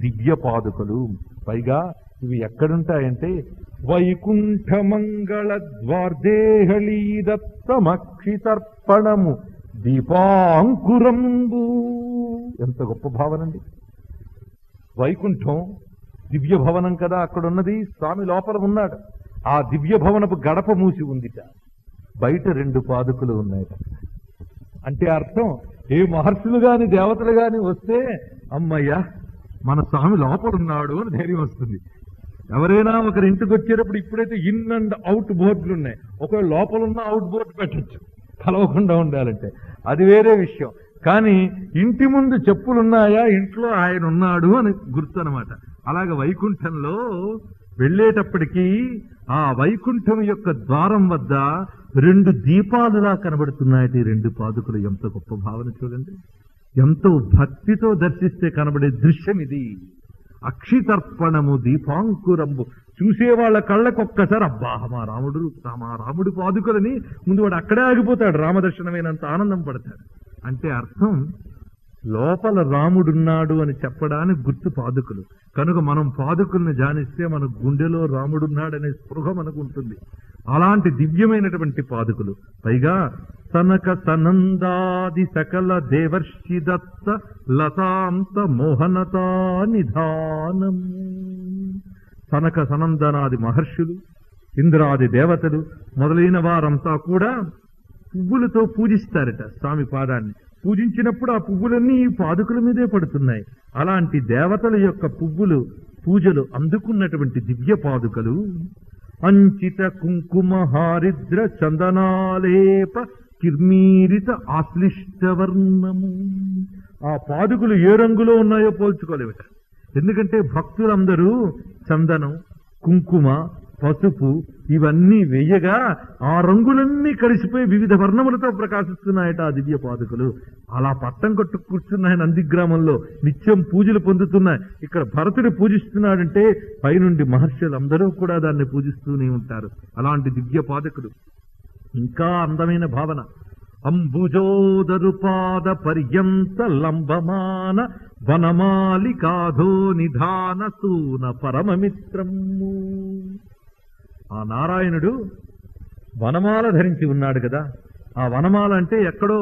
దివ్య పాదుకలు. పైగా ఇవి ఎక్కడుంటాయంటే వైకుంఠమంగళ ద్వార్దేహళీదత్తమక్షితర్పణము దీపాంకురంబు. ఎంత గొప్ప భావనండి. వైకుంఠం దివ్య భవనం కదా అక్కడున్నది. స్వామి లోపల ఉన్నాడు. ఆ దివ్య భవనపు గడప మూసి ఉందిట. బయట 2 పాదుకలు ఉన్నాయట. అంటే అర్థం, ఏ మహర్షులు గాని దేవతలు గాని వస్తే అమ్మయ్య మన స్వామి లోపల ఉన్నాడు అని ధైర్యం వస్తుంది. ఎవరైనా ఒకరి ఇంటికి వచ్చేటప్పుడు ఇప్పుడైతే ఇన్ అండ్ అవుట్ బోర్డులు ఉన్నాయి. ఒకవేళ లోపల ఉన్న అవుట్ బోర్డు పెట్టచ్చు కలవకుండా ఉండాలంటే, అది వేరే విషయం. కానీ ఇంటి ముందు చెప్పులున్నాయా, ఇంట్లో ఆయన ఉన్నాడు అని గుర్తు అనమాట. అలాగే వైకుంఠంలో వెళ్ళేటప్పటికీ ఆ వైకుంఠం యొక్క ద్వారం వద్ద 2 దీపాలులా కనబడుతున్నాయి ఈ 2 పాదుకలు. ఎంత గొప్ప భావన చూడండి. ఎంతో భక్తితో దర్శిస్తే కనబడే దృశ్యం ఇది. అక్షితర్పణము దీపాంకురంబు. చూసేవాళ్ల కళ్ళకొక్కసారి అబ్బా మా రాముడి పాదుకలని ముందు వాడు అక్కడే ఆగిపోతాడు. రామదర్శనమైనంత ఆనందం పడతాడు. అంటే అర్థం లోపల రాముడున్నాడు అని చెప్పడానికి గుర్తు పాదుకలు. కనుక మనం పాదుకల్ని ధ్యానిస్తే మన గుండెలో రాముడున్నాడనే స్పృహ మనకు ఉంటుంది. అలాంటి దివ్యమైనటువంటి పాదుకలు. పైగా సనక సనందాది సకల దేవర్షి దత్త లతాంత మోహనతా నిధానం. సనక సనందనాది మహర్షులు, ఇంద్రాది దేవతలు మొదలైన వారంతా కూడా పువ్వులతో పూజిస్తారట స్వామి పాదాన్ని. పూజించినప్పుడు ఆ పువ్వులన్నీ ఈ పాదుకల మీదే పడుతున్నాయి. అలాంటి దేవతల యొక్క పూజలు అందుకున్నటువంటి దివ్య పాదుకలు. అంచిత కుంకుమ హారిద్ర చందనాలేప కిర్మీరిత ఆశ్లిష్టవర్ణము. ఆ పాదుకలు ఏ రంగులో ఉన్నాయో పోల్చుకోలేవట. ఎందుకంటే భక్తులందరూ చందనం, కుంకుమ, పసుపు ఇవన్నీ వేయగా ఆ రంగులన్నీ కలిసిపోయి వివిధ వర్ణములతో ప్రకాశిస్తున్నాయట ఆ దివ్య పాదుకలు. అలా పట్టం కొట్టు కూర్చున్నాయి నందిగ్రామంలో. నిత్యం పూజలు పొందుతున్నాయి. ఇక్కడ భరతుడు పూజిస్తున్నాడంటే పైనుండి మహర్షులందరూ కూడా దాన్ని పూజిస్తూనే ఉంటారు. అలాంటి దివ్య పాదుకలు. ఇంకా అందమైన భావన. అంబుజోదరుపాద పర్యంత లంబమాన వనమాలికాధో నిధాన సూన పరమమిత్రము. ఆ నారాయణుడు వనమాల ధరించి ఉన్నాడు కదా. ఆ వనమాల అంటే ఎక్కడో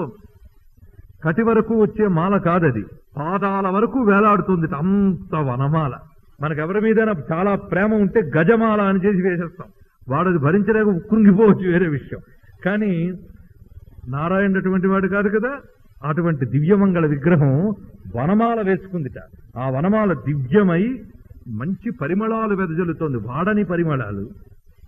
కటి వరకు వచ్చే మాల కాదది, పాదాల వరకు వేలాడుతుంది అంత వనమాల. మనకెవరి మీద చాలా ప్రేమ ఉంటే గజమాల అని చేసి వేసేస్తాం. వాడు అది భరించలేక కృంగిపోవచ్చు, వేరే విషయం. కానీ నారాయణుడు అటువంటి వాడు కాదు కదా. అటువంటి దివ్యమంగళ విగ్రహం వనమాల వేసుకుందిట. ఆ వనమాల దివ్యమై మంచి పరిమళాలు వెదజల్లుతోంది. వాడని పరిమళాలు,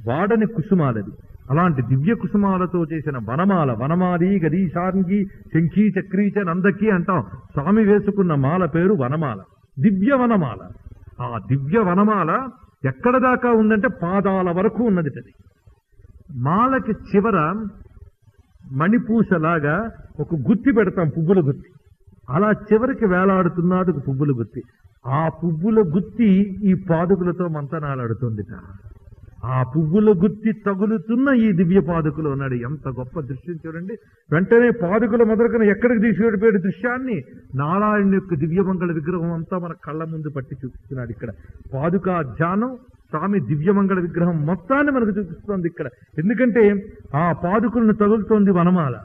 వాడని కుసుమాలది. అలాంటి దివ్య కుసుమాలతో చేసిన వనమాల. వనమాలి గదీశాంగి శంఖీ చక్రీచ నందకి అంటాం. స్వామి వేసుకున్న మాల పేరు వనమాల, దివ్య వనమాల. ఆ దివ్య వనమాల ఎక్కడ దాకా ఉందంటే పాదాల వరకు ఉన్నదిటది. మాలకి చివర మణిపూసలాగా ఒక గుత్తి పెడతాం, పువ్వుల గుత్తి. అలా చివరికి వేలాడుతున్నాడు ఒక పువ్వుల గుత్తి. ఆ పువ్వుల గుత్తి ఈ పాదుకులతో మంతనాలాడుతుందిట. ఆ పువ్వుల గుత్తి తగులుతున్న ఈ దివ్య పాదుకులు ఉన్నాడు. ఎంత గొప్ప దృశ్యం చూడండి. వెంటనే పాదుకుల మొదలుకొని ఎక్కడికి తీసుకెళ్ళిపోయాడు దృశ్యాన్ని. నారాయణ యొక్క దివ్యమంగళ విగ్రహం అంతా మన కళ్ళ ముందు పట్టి చూపిస్తున్నాడు. ఇక్కడ పాదుకా ధ్యానం, స్వామి దివ్యమంగళ విగ్రహం మొత్తాన్ని మనకు చూపిస్తోంది ఇక్కడ. ఎందుకంటే ఆ పాదుకులను తగులుతోంది వనమాల.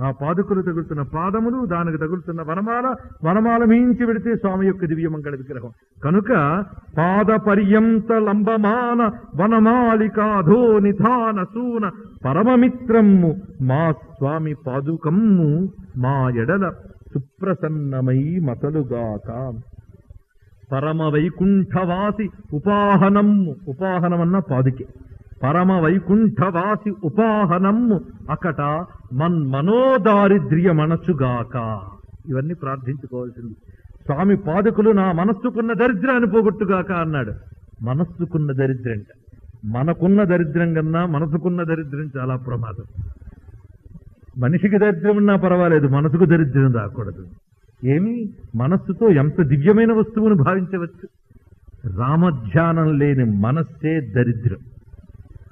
ఆ పాదుకులు తగులుతున్న పాదములు, దానికి తగులుతున్న వనమాల, వనమాల మించి పెడితే స్వామి యొక్క దివ్యమంగళ విగ్రహం. కనుక పాద పర్యంత లంబమాన వనమాలికాధో నిధాన సూన పరమమిత్రము మా స్వామి పాదుకమ్ము మా ఎడల సుప్రసన్నమై మతలుగాక. పరమ వైకుంఠవాసి ఉపాహనమ్ము. ఉపాహనమన్న పాదుకే. పరమ వైకుంఠవాసి ఉపాహనమ్ము అకట మన్మనోదారిద్ర్య మనసుగాక. ఇవన్నీ ప్రార్థించుకోవాల్సింది. స్వామి పాదుకులు నా మనస్సుకున్న దరిద్రాన్ని పోగొట్టుగాక అన్నాడు. మనస్సుకున్న దరిద్రం, మనకున్న దరిద్రం కన్నా మనసుకున్న దరిద్రం చాలా ప్రమాదం. మనిషికి దరిద్రం ఉన్నా పర్వాలేదు, మనసుకు దరిద్రం రాకూడదు. ఏమి మనస్సుతో ఎంత దివ్యమైన వస్తువును భావించవచ్చు. రామధ్యానం లేని మనస్సే దరిద్రం,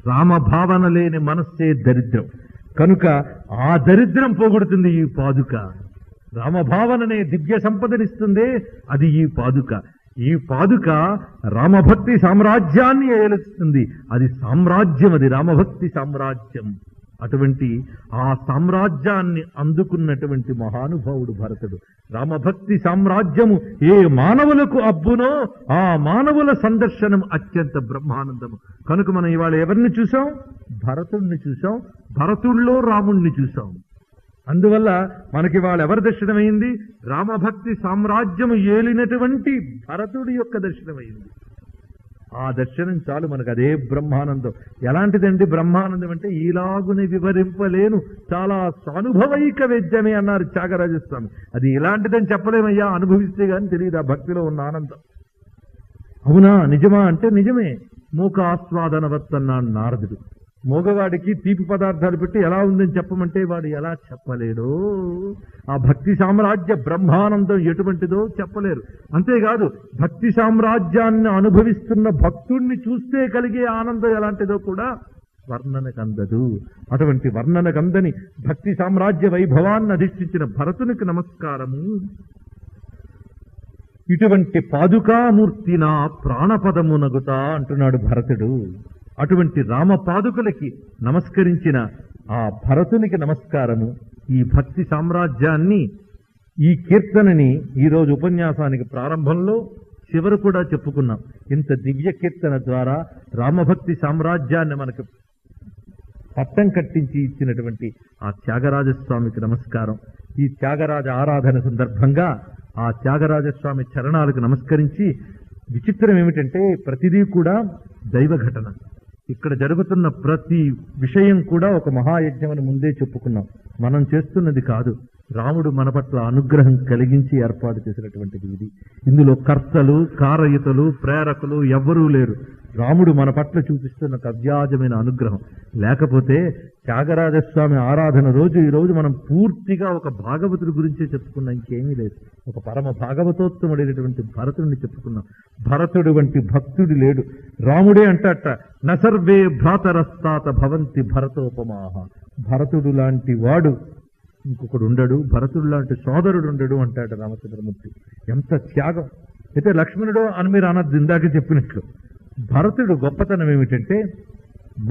రామభావన లేని మనస్సే దరిద్రం. కనుక ఆ దరిద్రం పోగొడుతుంది ఈ పాదుక. రామభావననే దివ్య సంపదనిస్తుందే అది ఈ పాదుక. ఈ పాదుక రామభక్తి సామ్రాజ్యాన్ని ఏలుస్తుంది. అది సామ్రాజ్యం, అది రామభక్తి సామ్రాజ్యం. అటువంటి ఆ సామ్రాజ్యాన్ని అందుకున్నటువంటి మహానుభావుడు భరతుడు. రామభక్తి సామ్రాజ్యము ఏ మానవులకు అబ్బునో ఆ మానవుల సందర్శనం అత్యంత బ్రహ్మానందము. కనుక మనం ఇవాళ ఎవరిని చూసాం? భరతుడిని చూసాం. భరతుడిలో రాముణ్ణి చూసాం. అందువల్ల మనకి ఇవాళ ఎవరి దర్శనమైంది? రామభక్తి సామ్రాజ్యము ఏలినటువంటి భరతుడి యొక్క దర్శనమైంది. ఆ దర్శనం చాలు మనకు, అదే బ్రహ్మానందం. ఎలాంటిదండి బ్రహ్మానందం అంటే? ఈలాగుని వివరింపలేను, చాలా సానుభవైక వేద్యమే అన్నారు త్యాగరాజస్వామి. అది ఇలాంటిదని చెప్పలేమయ్యా, అనుభవిస్తే గాని తెలియదు ఆ భక్తిలో ఉన్న ఆనందం. అవునా, నిజమా అంటే నిజమే. మూక ఆస్వాదనవత్తన్నాడు నారదుడు. మోగవాడికి తీపి పదార్థాలు పెట్టి ఎలా ఉందని చెప్పమంటే వాడు ఎలా చెప్పలేడో, ఆ భక్తి సామ్రాజ్య బ్రహ్మానందం ఎటువంటిదో చెప్పలేరు. అంతేకాదు, భక్తి సామ్రాజ్యాన్ని అనుభవిస్తున్న భక్తుణ్ణి చూస్తే కలిగే ఆనందం ఎలాంటిదో కూడా వర్ణనకందదు. అటువంటి వర్ణనకందని భక్తి సామ్రాజ్య వైభవాన్ని అధిష్ఠించిన భరతునికి నమస్కారము. ఇటువంటి పాదుకామూర్తి నా ప్రాణపదమునగుతా అంటున్నాడు భరతుడు. అటువంటి రామపాదుకలకి నమస్కరించిన ఆ భరతునికి నమస్కారము. ఈ భక్తి సామ్రాజ్యాన్ని, ఈ కీర్తనని ఈరోజు ఉపన్యాసానికి ప్రారంభంలో చివరి కూడా చెప్పుకున్నాం. ఇంత దివ్య కీర్తన ద్వారా రామభక్తి సామ్రాజ్యాన్ని మనకు పట్టం కట్టించి ఇచ్చినటువంటి ఆ త్యాగరాజస్వామికి నమస్కారం. ఈ త్యాగరాజ ఆరాధన సందర్భంగా ఆ త్యాగరాజస్వామి చరణాలకు నమస్కరించి, విచిత్రం ఏమిటంటే ప్రతిదీ కూడా దైవ ఘటన. ఇక్కడ జరుగుతున్న ప్రతి విషయం కూడా ఒక మహాయజ్ఞం అని ముందే చెప్పుకున్నాం. మనం చేస్తున్నది కాదు, రాముడు మన పట్ల అనుగ్రహం కలిగించి ఏర్పాటు చేసినటువంటిది ఇది. ఇందులో కర్తలు, కారయితలు, ప్రేరకులు ఎవ్వరూ లేరు. రాముడు మన పట్ల చూపిస్తున్న అవ్యాజమైన అనుగ్రహం. లేకపోతే త్యాగరాజస్వామి ఆరాధన రోజు ఈ రోజు మనం పూర్తిగా ఒక భాగవతుడి గురించే చెప్పుకున్నాం, ఇంకేమీ లేదు. ఒక పరమ భాగవతోత్తముడైనటువంటి భరతుడిని చెప్పుకున్నాం. భరతుడు వంటి భక్తుడు లేడు. రాముడే అంటట, నసర్వే భ్రాతరస్తాత భవంతి భరతోపమాహ. భరతుడు లాంటి వాడు ఇంకొకడు ఉండడు, భరతుడు లాంటి సోదరుడు ఉండడు అంటాడు రామచంద్రమూర్తి. ఎంత త్యాగం! అయితే లక్ష్మణుడు అని మీరు అన్నది ఇందాక చెప్పినట్లు, భరతుడు గొప్పతనం ఏమిటంటే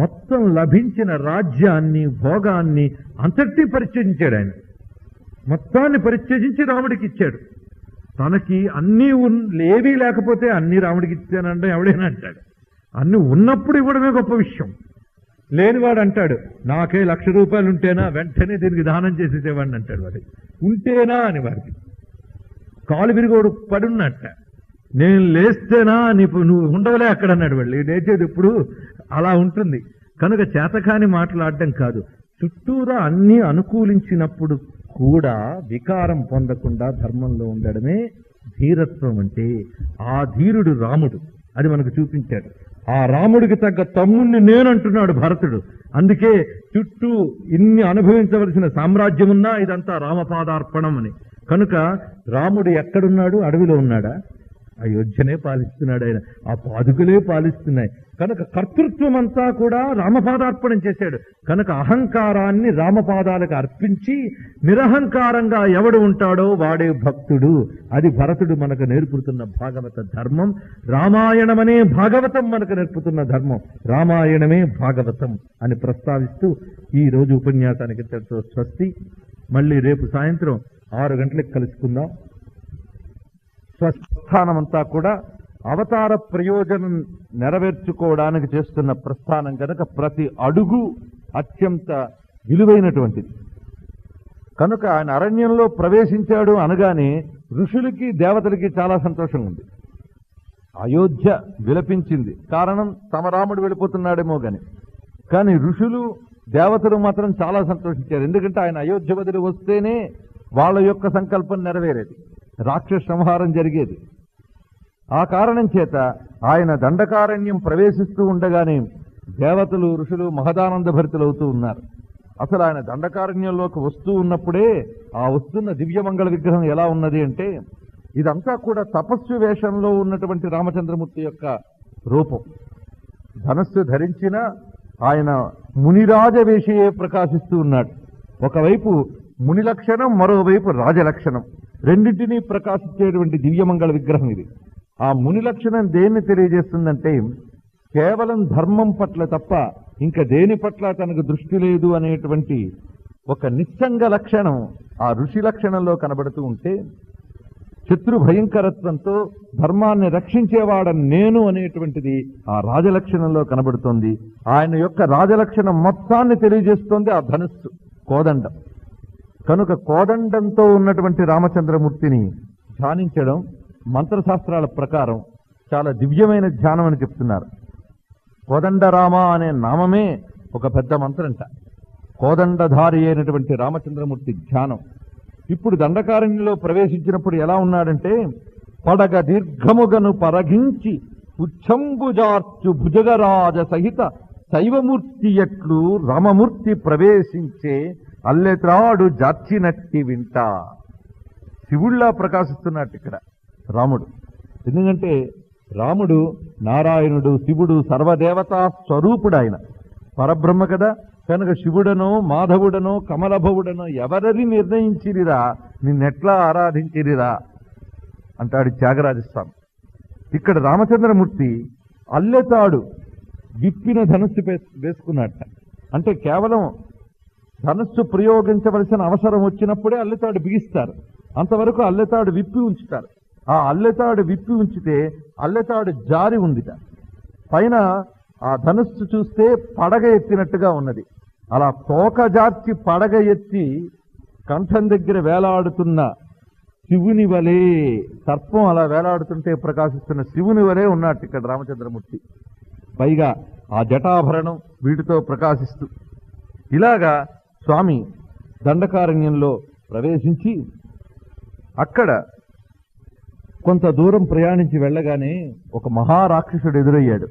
మొత్తం లభించిన రాజ్యాన్ని, భోగాన్ని అంతటి పరిత్యజించాడు. ఆయన మొత్తాన్ని పరిత్యజించి రాముడికి ఇచ్చాడు. తనకి అన్నీ ఏవీ లేకపోతే అన్నీ రాముడికి ఇచ్చానంటే ఎవడైనా అంటాడు. అన్ని ఉన్నప్పుడు ఇవ్వడమే గొప్ప విషయం. లేనివాడు అంటాడు, నాకే 1,00,000 రూపాయలు ఉంటేనా వెంటనే దీనికి దానం చేసేసేవాడిని అంటాడు. వాడికి ఉంటేనా అని, వాడికి కాలు విరిగోడు పడున్నట్ట, నేను లేస్తేనా నువ్వు ఉండవలే అక్కడ అన్నాడు. వాళ్ళు లేచేది ఎప్పుడు అలా ఉంటుంది. కనుక చేతకాని మాట్లాడడం కాదు, చుట్టూరా అన్నీ అనుకూలించినప్పుడు కూడా వికారం పొందకుండా ధర్మంలో ఉండడమే ధీరత్వం అంటే. ఆ ధీరుడు రాముడు, అది మనకు చూపించాడు. ఆ రాముడికి తగ్గ తమ్ముణ్ణి నేనంటున్నాడు భరతుడు. అందుకే చుట్టూ ఇన్ని అనుభవించవలసిన సామ్రాజ్యమున్నా ఇదంతా రామపాదార్పణం అని. కనుక రాముడు ఎక్కడున్నాడు? అడవిలో ఉన్నాడా? అయోధ్యనే పాలిస్తున్నాడు ఆయన, ఆ పాదుకులే పాలిస్తున్నాయి. కనుక కర్తృత్వం అంతా కూడా రామపాదార్పణం చేశాడు. కనుక అహంకారాన్ని రామపాదాలకు అర్పించి నిరహంకారంగా ఎవడు ఉంటాడో వాడే భక్తుడు. అది భరతుడు మనకు నేర్పుతున్న భాగవత ధర్మం. రామాయణమనే భాగవతం మనకు నేర్పుతున్న ధర్మం. రామాయణమే భాగవతం అని ప్రస్తావిస్తూ ఈ రోజు ఉపన్యాసానికి ఇంతటితో స్వస్తి. మళ్ళీ రేపు సాయంత్రం 6 గంటలకు కలుసుకుందాం. స్వస్థానమంతా కూడా అవతార ప్రయోజనం నెరవేర్చుకోవడానికి చేస్తున్న ప్రస్థానం కనుక ప్రతి అడుగు అత్యంత విలువైనటువంటిది. కనుక ఆయన అరణ్యంలో ప్రవేశించాడు అనగానే ఋషులకి, దేవతలకి చాలా సంతోషంగా ఉంది. అయోధ్య విలపించింది, కారణం తమ రాముడు వెళ్ళిపోతున్నాడేమో కానీ ఋషులు, దేవతలు మాత్రం చాలా సంతోషించారు. ఎందుకంటే ఆయన అయోధ్య వదిలి వస్తేనే వాళ్ళ యొక్క సంకల్పం నెరవేరేది, రాక్షస సంహారం జరిగేది. ఆ కారణం చేత ఆయన దండకారణ్యం ప్రవేశిస్తూ ఉండగానే దేవతలు, ఋషులు మహదానంద భరితులవుతూ ఉన్నారు. అసలు ఆయన దండకారణ్యంలోకి వస్తూ ఉన్నప్పుడే ఆ వస్తున్న దివ్యమంగళ విగ్రహం ఎలా ఉన్నది అంటే, ఇదంతా కూడా తపస్సు వేషంలో ఉన్నటువంటి రామచంద్రమూర్తి యొక్క రూపం. ధనస్సు ధరించిన ఆయన మునిరాజ వేషయే ప్రకాశిస్తూ ఉన్నాడు. ఒకవైపు ముని లక్షణం, మరోవైపు రాజలక్షణం, రెండింటినీ ప్రకాశించేటువంటి దివ్యమంగళ విగ్రహం ఇది. ఆ ముని లక్షణం దేన్ని తెలియజేస్తుందంటే కేవలం ధర్మం పట్ల తప్ప ఇంకా దేని పట్ల తనకు దృష్టి లేదు అనేటువంటి ఒక నిస్సంగ లక్షణం ఆ ఋషి లక్షణంలో కనబడుతూ ఉంటే, శత్రు భయంకరత్వంతో ధర్మాన్ని రక్షించేవాడ నేను అనేటువంటిది ఆ రాజలక్షణంలో కనబడుతోంది. ఆయన యొక్క రాజలక్షణం మొత్తాన్ని తెలియజేస్తోంది ఆ ధనుస్సు, కోదండం. కనుక కోదండంతో ఉన్నటువంటి రామచంద్రమూర్తిని ధ్యానించడం మంత్రశాస్త్రాల ప్రకారం చాలా దివ్యమైన ధ్యానం అని చెప్తున్నారు. కోదండరామ అనే నామమే ఒక పెద్ద మంత్రంట. కోదండధారి అయినటువంటి రామచంద్రమూర్తి ధ్యానం. ఇప్పుడు దండకారణ్యంలో ప్రవేశించినప్పుడు ఎలా ఉన్నాడంటే, పడగ దీర్ఘముగను పరగించి ఉచ్చంబుజార్చు భుజగరాజ సహిత శైవమూర్తి ఎట్లు రామమూర్తి ప్రవేశించే అల్లెత్రాడు జార్చినట్టి వింట. శివుళ్లా ప్రకాశిస్తున్నట్టు ఇక్కడ రాముడు. ఎందుకంటే రాముడు నారాయణుడు, శివుడు, సర్వదేవతా స్వరూపుడు. ఆయన పరబ్రహ్మ కదా. కనుక శివుడనో మాధవుడనో కమలభవుడనో ఎవరిని నిర్ణయించిరిరా, నిన్నెట్లా ఆరాధించిరిరా అంటాడు త్యాగరాజస్వామి. ఇక్కడ రామచంద్రమూర్తి అల్లెతాడు విప్పిన ధనుస్సు వేసుకున్నట్ట. అంటే కేవలం ధనుస్సు ప్రయోగించవలసిన అవసరం వచ్చినప్పుడే అల్లెతాడు బిగిస్తారు. అంతవరకు అల్లెతాడు విప్పి ఉంచుతారు. ఆ అల్లెతాడు విప్పి ఉంచితే అల్లెతాడు జారి ఉందిట. పైన ఆ ధనుస్సు చూస్తే పడగ ఎత్తినట్టుగా ఉన్నది. అలా తోక జార్చి పడగ ఎత్తి కంఠం దగ్గర వేలాడుతున్న శివుని వలే, సర్పం అలా వేలాడుతుంటే ప్రకాశిస్తున్న శివుని వలే ఉన్నట్టు ఇక్కడ రామచంద్రమూర్తి. పైగా ఆ జటాభరణం వీటితో ప్రకాశిస్తూ ఇలాగా స్వామి దండకారణ్యంలో ప్రవేశించి అక్కడ కొంత దూరం ప్రయాణించి వెళ్ళగానే ఒక మహారాక్షసుడు ఎదురయ్యాడు.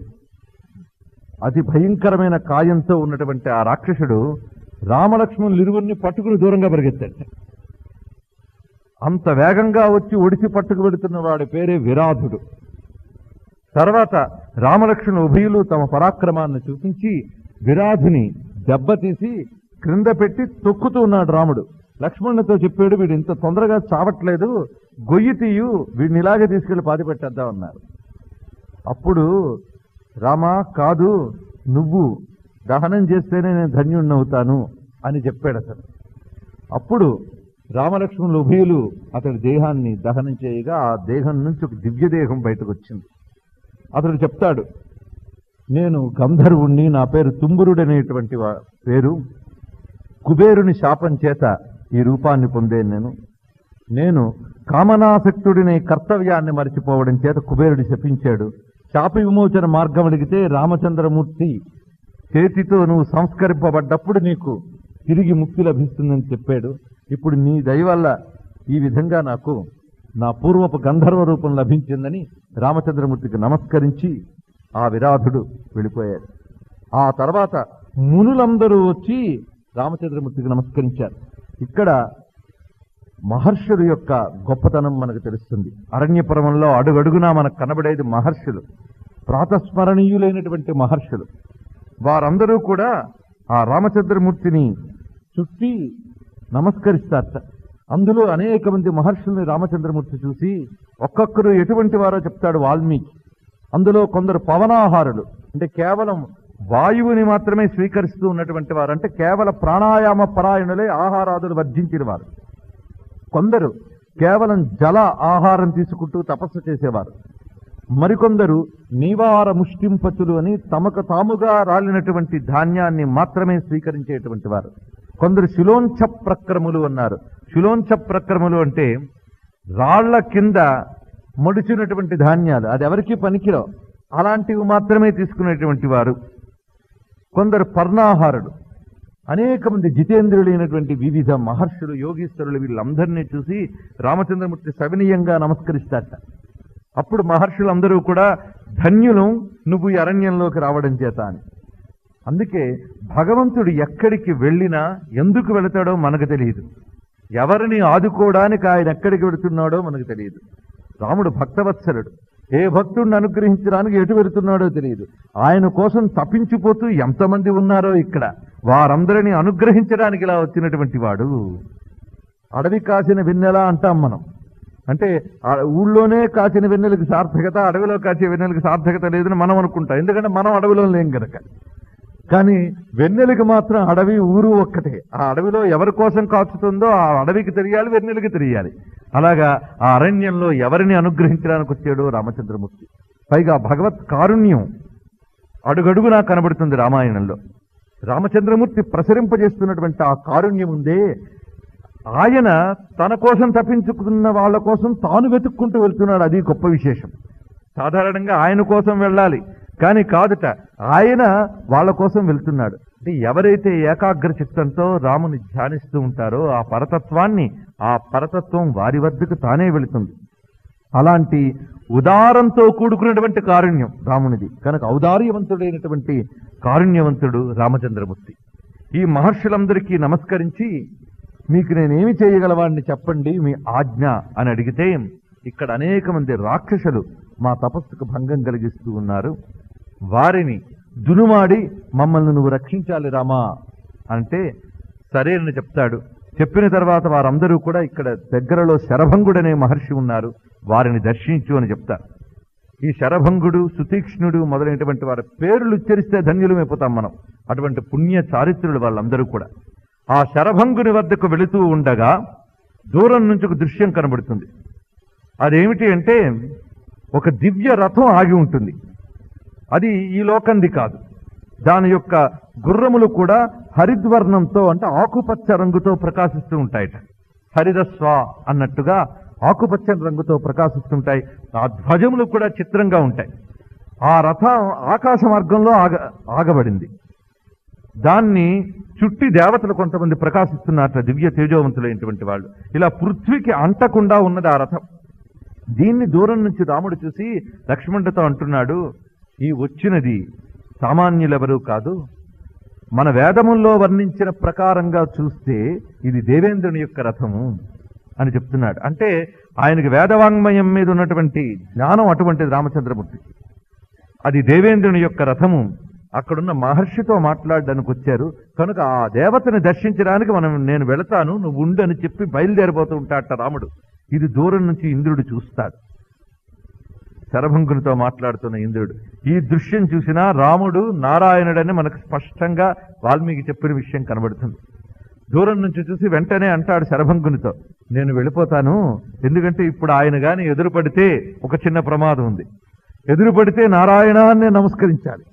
అతి భయంకరమైన కాయంతో ఉన్నటువంటి ఆ రాక్షసుడు రామలక్ష్మణులు ఇరువురిని పట్టుకుని దూరంగా పరిగెత్తాడు. అంత వేగంగా వచ్చి ఒడిసి పట్టుకు పెడుతున్న వాడి పేరే విరాధుడు. తర్వాత రామలక్ష్మణులు ఉభయులు తమ పరాక్రమాన్ని చూపించి విరాధుని దెబ్బతీసి క్రింద పెట్టి తొక్కుతూ ఉన్నాడు రాముడు. లక్ష్మణునితో చెప్పాడు, వీడు ఇంత తొందరగా చావట్లేదు, గొయ్యి తీయు, వీడిని ఇలాగే తీసుకెళ్లి పాతి పెట్టేద్దాం అన్నారు. అప్పుడు రామా, కాదు, నువ్వు దహనం చేస్తేనే నేను ధన్యుణ్ణవుతాను అని చెప్పాడు అతను. అప్పుడు రామలక్ష్మణులు ఉభయులు అతడి దేహాన్ని దహనం చేయగా ఆ దేహం నుంచి ఒక దివ్య దేహం బయటకు వచ్చింది. అతడు చెప్తాడు, నేను గంధర్వుణ్ణి, నా పేరు తుంబురుడు అనేటువంటి పేరు. కుబేరుని శాపం చేత ఈ రూపాన్ని పొందేను. నేను కామనాసక్తుడిని కర్తవ్యాన్ని మరిచిపోవడం చేత కుబేరుడు శపించాడు. శాప విమోచన మార్గం అడిగితే రామచంద్రమూర్తి చేతితో నువ్వు సంస్కరింపబడ్డప్పుడు నీకు తిరిగి ముక్తి లభిస్తుందని చెప్పాడు. ఇప్పుడు నీ దయ వల్ల ఈ విధంగా నాకు నా పూర్వపు గంధర్వ రూపం లభించిందని రామచంద్రమూర్తికి నమస్కరించి ఆ విరాధుడు వెళ్ళిపోయాడు. ఆ తర్వాత మునులందరూ వచ్చి రామచంద్రమూర్తికి నమస్కరించారు. ఇక్కడ మహర్షుల యొక్క గొప్పతనం మనకు తెలుస్తుంది. అరణ్యపురంలో అడుగడుగునా మనకు కనబడేది మహర్షులు, ప్రాతస్మరణీయులైనటువంటి మహర్షులు. వారందరూ కూడా ఆ రామచంద్రమూర్తిని చుట్టి నమస్కరిస్తారట. అందులో అనేక మంది మహర్షుల్ని రామచంద్రమూర్తి చూసి ఒక్కొక్కరు ఎటువంటి వారో చెప్తాడు వాల్మీకి. అందులో కొందరు పవనాహారులు, అంటే కేవలం వాయువుని మాత్రమే స్వీకరిస్తూ ఉన్నటువంటి వారు, అంటే కేవల ప్రాణాయామ పరాయణులే, ఆహారాదులు వర్జించిన వారు. కొందరు కేవలం జల ఆహారం తీసుకుంటూ తపస్సు చేసేవారు. మరికొందరు నీవార ముష్టింపచులు అని తమకు తాముగా రాలినటువంటి ధాన్యాన్ని మాత్రమే స్వీకరించేటువంటి వారు. కొందరు శిలోంఛ ప్రక్రములు అన్నారు. శిలోంఛ ప్రక్రములు అంటే రాళ్ల కింద మొడిచినటువంటి ధాన్యాలు, అది ఎవరికి పనికిరావు, అలాంటివి మాత్రమే తీసుకునేటువంటి వారు. కొందరు పర్ణాహారుడు. అనేక మంది జితేంద్రులైనటువంటి వివిధ మహర్షులు, యోగీశ్వరులు, వీళ్ళందరినీ చూసి రామచంద్రమూర్తి సవినీయంగా నమస్కరిస్తారట. అప్పుడు మహర్షులందరూ కూడా ధన్యులు నువ్వు ఈ అరణ్యంలోకి రావడం చేత అని. అందుకే భగవంతుడు ఎక్కడికి వెళ్ళినా ఎందుకు వెళతాడో మనకు తెలియదు, ఎవరిని ఆదుకోవడానికి ఆయన ఎక్కడికి వెళుతున్నాడో మనకు తెలియదు. రాముడు భక్తవత్సలుడు, ఏ భక్తుడిని అనుగ్రహించడానికి ఎటు వెళుతున్నాడో తెలియదు. ఆయన కోసం తప్పించిపోతూ ఎంతమంది ఉన్నారో ఇక్కడ, వారందరినీ అనుగ్రహించడానికి ఇలా వచ్చినటువంటి వాడు. అడవి కాసిన వెన్నెల అంటాం మనం. అంటే ఊళ్ళోనే కాచిన వెన్నెలకు సార్థకత, అడవిలో కాచే వెన్నెలకు సార్థకత లేదని మనం అనుకుంటాం, ఎందుకంటే మనం అడవిలో లేం కనుక. కానీ వెన్నెలకి మాత్రం అడవి ఊరు ఒక్కటే. ఆ అడవిలో ఎవరి కోసం కాచుతుందో ఆ అడవికి తెలియాలి, వెన్నెలకి తెలియాలి. అలాగా ఆ అరణ్యంలో ఎవరిని అనుగ్రహించడానికి వచ్చాడో రామచంద్రమూర్తి. పైగా భగవత్ కారుణ్యం అడుగడుగునా కనబడుతుంది రామాయణంలో. రామచంద్రమూర్తి ప్రసరింపజేస్తున్నటువంటి ఆ కారుణ్యం ఉందే, ఆయన తన కోసం తప్పించుకున్న వాళ్ళ కోసం తాను వెతుక్కుంటూ వెళ్తున్నాడు. అది గొప్ప విశేషం. సాధారణంగా ఆయన కోసం వెళ్ళాలి, కానీ కాదుట, ఆయన వాళ్ళ కోసం వెళ్తున్నాడు. అంటే ఎవరైతే ఏకాగ్ర చిత్తంతో రాముని ధ్యానిస్తూ ఉంటారో ఆ పరతత్వాన్ని, ఆ పరతత్వం వారి వద్దకు తానే వెళుతుంది. అలాంటి ఉదారంతో కూడుకున్నటువంటి కారుణ్యం రామునిది కనుక ఔదార్యవంతుడైనటువంటి కారుణ్యవంతుడు రామచంద్రమూర్తి. ఈ మహర్షులందరికీ నమస్కరించి, మీకు నేనేమి చేయగలవాడిని చెప్పండి, మీ ఆజ్ఞ అని అడిగితే, ఇక్కడ అనేక మంది రాక్షసులు మా తపస్సుకు భంగం కలిగిస్తూ ఉన్నారు, వారిని దునుమాడి మమ్మల్ని నువ్వు రక్షించాలి రామా అంటే సరే అని చెప్తాడు. చెప్పిన తర్వాత వారందరూ కూడా ఇక్కడ దగ్గరలో శరభంగుడనే మహర్షి ఉన్నారు, వారిని దర్శించు అని చెప్తారు. ఈ శరభంగుడు, సుతీక్ష్ణుడు మొదలైనటువంటి వారి పేర్లు ఉచ్చరిస్తే ధన్యులమైపోతాం మనం. అటువంటి పుణ్య చారిత్రులు వాళ్ళందరూ కూడా. ఆ శరభంగుని వద్దకు వెళుతూ ఉండగా దూరం నుంచి ఒక దృశ్యం కనబడుతుంది. అదేమిటి అంటే, ఒక దివ్య రథం ఆగి ఉంటుంది. అది ఈ లోకంది కాదు. దాని యొక్క గుర్రములు కూడా హరిద్వర్ణంతో, అంటే ఆకుపచ్చ రంగుతో ప్రకాశిస్తూ ఉంటాయట. హరిదస్వ అన్నట్టుగా ఆకుపచ్చని రంగుతో ప్రకాశిస్తుంటాయి. ఆ ధ్వజములు కూడా చిత్రంగా ఉంటాయి. ఆ రథం ఆకాశ మార్గంలో ఆగబడింది. దాన్ని చుట్టి దేవతలు కొంతమంది ప్రకాశిస్తున్నట్ల దివ్య తేజోవంతులైనటువంటి వాళ్ళు. ఇలా పృథ్వీకి అంటకుండా ఉన్నది ఆ రథం. దీన్ని దూరం నుంచి రాముడు చూసి లక్ష్మణుడితో అంటున్నాడు, ఈ వచ్చినది సామాన్యులెవరూ కాదు, మన వేదముల్లో వర్ణించిన ప్రకారంగా చూస్తే ఇది దేవేంద్రుని యొక్క రథము అని చెప్తున్నాడు. అంటే ఆయనకి వేదవాంగ్మయం మీద ఉన్నటువంటి జ్ఞానం అటువంటిది రామచంద్రమూర్తి. అది దేవేంద్రుని యొక్క రథము. అక్కడున్న మహర్షితో మాట్లాడడానికి వచ్చారు కనుక ఆ దేవతని దర్శించడానికి నేను వెళతాను, నువ్వు ఉండు అని చెప్పి బయలుదేరిపోతూ ఉంటాడట రాముడు. ఇది దూరం నుంచి ఇంద్రుడు చూస్తాడు, శరభంగునితో మాట్లాడుతున్న ఇంద్రుడు. ఈ దృశ్యం చూసినా రాముడు నారాయణుడని మనకు స్పష్టంగా వాల్మీకి చెప్పిన విషయం కనబడుతుంది. దూరం నుంచి చూసి వెంటనే అంటాడు శరభంగునితో, నేను వెళ్ళిపోతాను, ఎందుకంటే ఇప్పుడు ఆయన గాని ఎదురుపడితే ఒక చిన్న ప్రమాదం ఉంది. ఎదురుపడితే నారాయణ అని నమస్కరించాలి.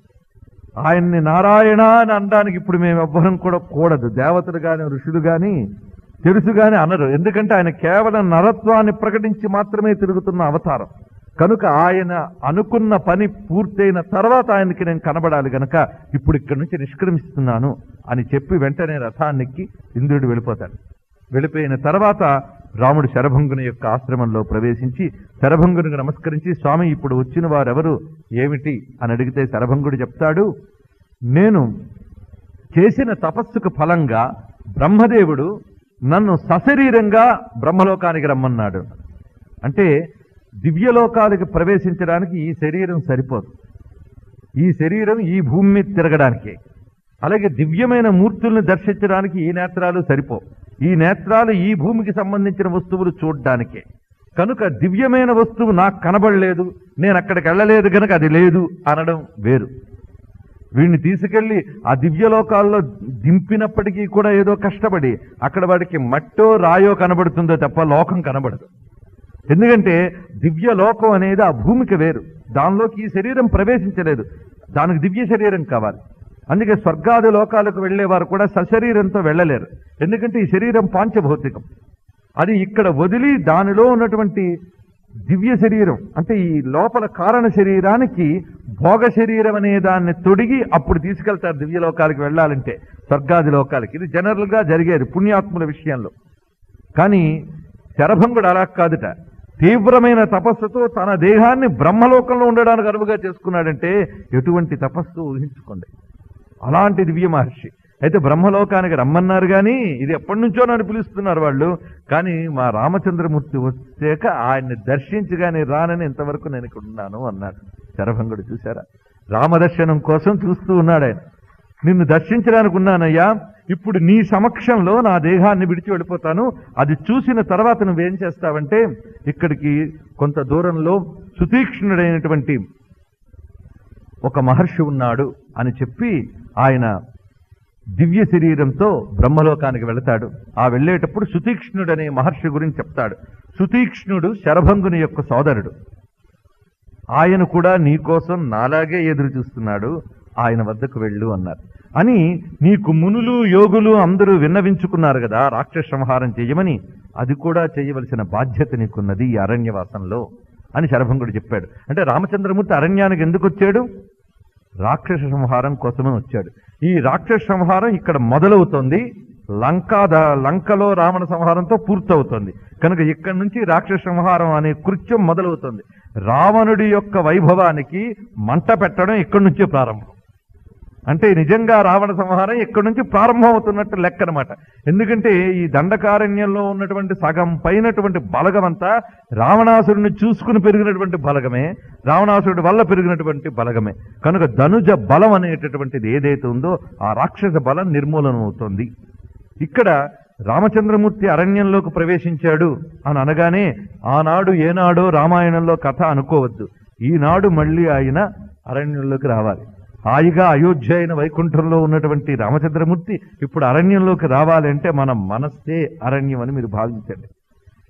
ఆయన్ని నారాయణ అని అనడానికి ఇప్పుడు మేము ఎవ్వరం కూడా కూడదు. దేవతలు గాని ఋషులు గాని తెలుసు గాని అనరు. ఎందుకంటే ఆయన కేవలం నరత్వాన్ని ప్రకటించి మాత్రమే తిరుగుతున్న అవతారం కనుక ఆయన అనుకున్న పని పూర్తయిన తర్వాత ఆయనకి నేను కనబడాలి గనక ఇప్పుడు ఇక్కడి నుంచి నిష్క్రమిస్తున్నాను అని చెప్పి వెంటనే రథాన్నెక్కి ఇంద్రుడు వెళ్ళిపోతాడు. వెళ్ళిపోయిన తర్వాత రాముడు శరభంగుని యొక్క ఆశ్రమంలో ప్రవేశించి శరభంగునికి నమస్కరించి, స్వామి ఇప్పుడు వచ్చిన వారెవరు ఏమిటి అని అడిగితే శరభంగుడు చెప్తాడు, నేను చేసిన తపస్సుకు ఫలంగా బ్రహ్మదేవుడు నన్ను సశరీరంగా బ్రహ్మలోకానికి రమ్మన్నాడు. అంటే దివ్యలోకాలకు ప్రవేశించడానికి ఈ శరీరం సరిపోదు. ఈ శరీరం ఈ భూమి మీద తిరగడానికే. అలాగే దివ్యమైన మూర్తుల్ని దర్శించడానికి ఈ నేత్రాలు సరిపో. ఈ నేత్రాలు ఈ భూమికి సంబంధించిన వస్తువులు చూడ్డానికే. కనుక దివ్యమైన వస్తువు నాకు కనబడలేదు, నేను అక్కడికి వెళ్ళలేదు కనుక అది లేదు అనడం వేరు. వీడిని తీసుకెళ్లి ఆ దివ్యలోకాల్లో దింపినప్పటికీ కూడా ఏదో కష్టపడి అక్కడ వాడికి మట్టో రాయో కనబడుతుందో తప్ప లోకం కనబడదు. ఎందుకంటే దివ్యలోకం అనేది ఆ భూమికి వేరు, దానిలోకి ఈ శరీరం ప్రవేశించలేదు, దానికి దివ్య శరీరం కావాలి. అందుకే స్వర్గాది లోకాలకు వెళ్లేవారు కూడా సశరీరంతో వెళ్ళలేరు, ఎందుకంటే ఈ శరీరం పాంచభౌతికం. అది ఇక్కడ వదిలి దానిలో ఉన్నటువంటి దివ్య శరీరం అంటే ఈ లోపల కారణ శరీరానికి భోగ శరీరం అనే దాన్ని తొడిగి అప్పుడు తీసుకెళ్తారు దివ్యలోకాలకి వెళ్ళాలంటే, స్వర్గాది లోకాలకి. ఇది జనరల్ గా జరిగేది పుణ్యాత్ముల విషయంలో. కానీ శరభంగుడు అలా కాదుట. తీవ్రమైన తపస్సుతో తన దేహాన్ని బ్రహ్మలోకంలో ఉండడానికి అనువుగా చేసుకున్నాడంటే ఎటువంటి తపస్సు ఊహించుకోండి. అలాంటి దివ్య మహర్షి. అయితే బ్రహ్మలోకానికి రమ్మన్నారు కానీ ఇది ఎప్పటి నుంచో నన్ను పిలుస్తున్నారు వాళ్ళు, కానీ మా రామచంద్రమూర్తి వచ్చాక ఆయన్ని దర్శించగానే రానని ఇంతవరకు నేను ఇక్కడ ఉన్నాను అన్నాడు శరభంగుడు. చూశారా, రామదర్శనం కోసం చూస్తూ ఉన్నాడు ఆయన. నిన్ను దర్శించడానికి ఉన్నానయ్యా, ఇప్పుడు నీ సమక్షంలో నా దేహాన్ని విడిచి వెళ్ళిపోతాను. అది చూసిన తర్వాత నువ్వేం చేస్తావంటే, ఇక్కడికి కొంత దూరంలో సుతీక్ష్ణుడైనటువంటి ఒక మహర్షి ఉన్నాడు అని చెప్పి ఆయన దివ్య శరీరంతో బ్రహ్మలోకానికి వెళతాడు. ఆ వెళ్ళేటప్పుడు సుతీక్ష్ణుడు అనే మహర్షి గురించి చెప్తాడు. సుతీక్ష్ణుడు శరభంగుని యొక్క సోదరుడు. ఆయన కూడా నీకోసం నాలాగే ఎదురు చూస్తున్నాడు, ఆయన వద్దకు వెళ్ళు అన్నారు. అని నీకు మునులు యోగులు అందరూ విన్నవించుకున్నారు కదా రాక్షస సంహారం చేయమని, అది కూడా చేయవలసిన బాధ్యత నీకున్నది ఈ అరణ్యవాసంలో అని శరభంగుడు చెప్పాడు. అంటే రామచంద్రమూర్తి అరణ్యానికి ఎందుకు వచ్చాడు? రాక్షస సంహారం కోసమే వచ్చాడు. ఈ రాక్షస సంహారం ఇక్కడ మొదలవుతోంది, లంకలో రావణ సంహారంతో పూర్తవుతోంది కనుక ఇక్కడి నుంచి రాక్షస సంహారం అనే కృత్యం మొదలవుతుంది. రావణుడి యొక్క వైభవానికి మంట పెట్టడం ఇక్కడి నుంచే ప్రారంభం. అంటే నిజంగా రావణ సంహారం ఇక్కడి నుంచి ప్రారంభం అవుతున్నట్టు లెక్క అనమాట. ఎందుకంటే ఈ దండకారణ్యంలో ఉన్నటువంటి సగం పైనటువంటి బలగమంతా రావణాసురుని చూసుకుని పెరిగినటువంటి బలగమే, రావణాసురుడి వల్ల పెరిగినటువంటి బలగమే. కనుక ధనుజ బలం అనేటటువంటిది ఏదైతే ఉందో ఆ రాక్షస బలం నిర్మూలనం అవుతోంది. ఇక్కడ రామచంద్రమూర్తి అరణ్యంలోకి ప్రవేశించాడు అని అనగానే ఆనాడు ఏనాడో రామాయణంలో కథ అనుకోవద్దు. ఈనాడు మళ్ళీ ఆయన అరణ్యంలోకి రావాలి. హాయిగా అయోధ్య అయిన వైకుంఠంలో ఉన్నటువంటి రామచంద్రమూర్తి ఇప్పుడు అరణ్యంలోకి రావాలి అంటే మన మనస్సే అరణ్యం అని మీరు భావించండి.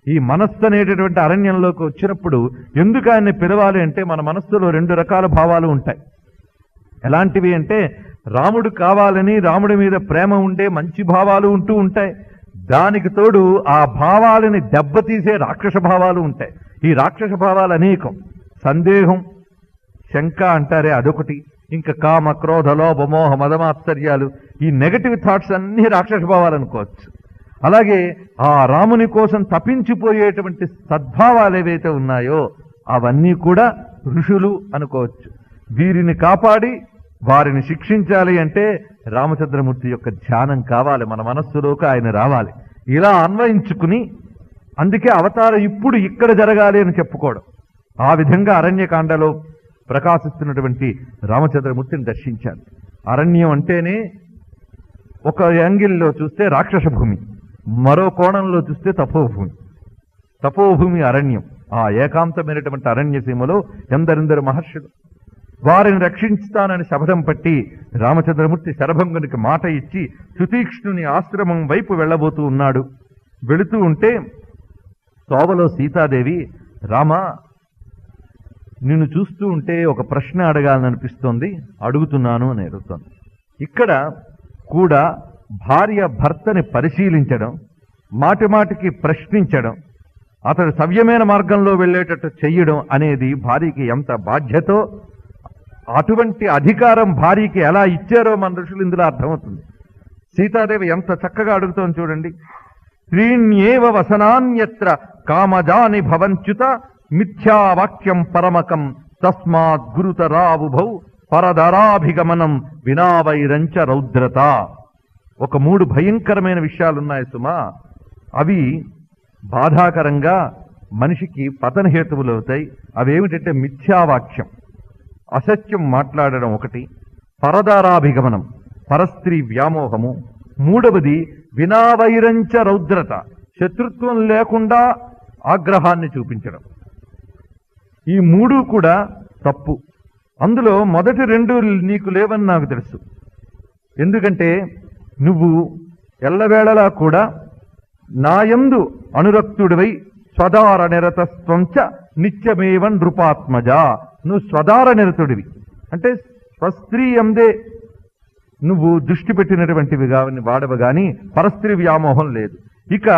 ఈ మనస్సు అనేటటువంటి అరణ్యంలోకి వచ్చినప్పుడు ఎందుకు ఆయన్ని పిలవాలి అంటే మన మనస్సులో రెండు రకాల భావాలు ఉంటాయి. ఎలాంటివి అంటే రాముడు కావాలని రాముడి మీద ప్రేమ ఉండే మంచి భావాలు ఉంటూ ఉంటాయి. దానికి తోడు ఆ భావాలని దెబ్బతీసే రాక్షస భావాలు ఉంటాయి. ఈ రాక్షస భావాలు అనేకం. సందేహం, శంక అంటారే అదొకటి. ఇంకా కామ, క్రోధ, లోభ, మోహ, మదమాత్సర్యాలు, ఈ నెగటివ్ థాట్స్ అన్ని రాక్షస భావాలు అనుకోవచ్చు. అలాగే ఆ రాముని కోసం తప్పించిపోయేటువంటి సద్భావాలు ఏవైతే ఉన్నాయో అవన్నీ కూడా ఋషులు అనుకోవచ్చు. వీరిని కాపాడి వారిని శిక్షించాలి అంటే రామచంద్రమూర్తి యొక్క ధ్యానం కావాలి, మన మనస్సులోకి ఆయన రావాలి. ఇలా అన్వయించుకుని అందుకే అవతారం ఇప్పుడు ఇక్కడ జరగాలి అని చెప్పుకోవడం. ఆ విధంగా అరణ్యకాండలో ప్రకాశిస్తున్నటువంటి రామచంద్రమూర్తిని దర్శించాలి. అరణ్యం అంటేనే ఒక యాంగిల్లో చూస్తే రాక్షస భూమి, మరో కోణంలో చూస్తే తపోభూమి. తపోభూమి అరణ్యం. ఆ ఏకాంతమైనటువంటి అరణ్య సీమలో ఎందరెందరు మహర్షులు. వారిని రక్షించుతానని శపథం పట్టి రామచంద్రమూర్తి శరభంగునికి మాట ఇచ్చి సుతీక్ష్ణుని ఆశ్రమం వైపు వెళ్ళబోతూ ఉన్నాడు. వెళుతూ ఉంటే తోవలో సీతాదేవి, రామ నిన్ను చూస్తూ ఉంటే ఒక ప్రశ్న అడగాలనిపిస్తోంది, అడుగుతున్నాను అని అడుగుతోంది. ఇక్కడ కూడా భార్య భర్తని పరిశీలించడం, మాటిమాటికి ప్రశ్నించడం, అతడు సవ్యమైన మార్గంలో వెళ్ళేటట్టు చెయ్యడం అనేది భార్యకి ఎంత బాధ్యతో, అటువంటి అధికారం భార్యకి ఎలా ఇచ్చారో మన ఋషులు ఇందులో అర్థమవుతుంది. సీతాదేవి ఎంత చక్కగా అడుగుతోంది చూడండి. త్రీణ్యేవ వసనాన్యత్ర కామజాని భవంచ్యుత మిథ్యావాక్యం పరమకం తస్మాత్ గురుతరావుభౌ పరదరాభిగమనం వినావైరంచ రౌద్రత. ఒక 3 భయంకరమైన విషయాలున్నాయి సుమా. అవి బాధాకరంగా మనిషికి పతనహేతువులవుతాయి. అవేమిటంటే మిథ్యావాక్యం, అసత్యం మాట్లాడడం ఒకటి, పరదారాభిగమనం, పరస్త్రీ వ్యామోహము, మూడవది వినావైరంచ రౌద్రత, శత్రుత్వం లేకుండా ఆగ్రహాన్ని చూపించడం. ఈ 3 కూడా తప్పు. అందులో మొదటి 2 నీకు లేవని నాకు తెలుసు. ఎందుకంటే నువ్వు ఎల్లవేళలా కూడా నాయందు అనురక్తుడివై స్వదార నిరతస్వంచ నిత్యమేవ నృపాత్మజ. నువ్వు స్వదార నిరతుడివి అంటే స్వస్త్రీ అందే నువ్వు దృష్టి పెట్టినటువంటివి వాడవు గాని పరస్త్రీ వ్యామోహం లేదు. ఇక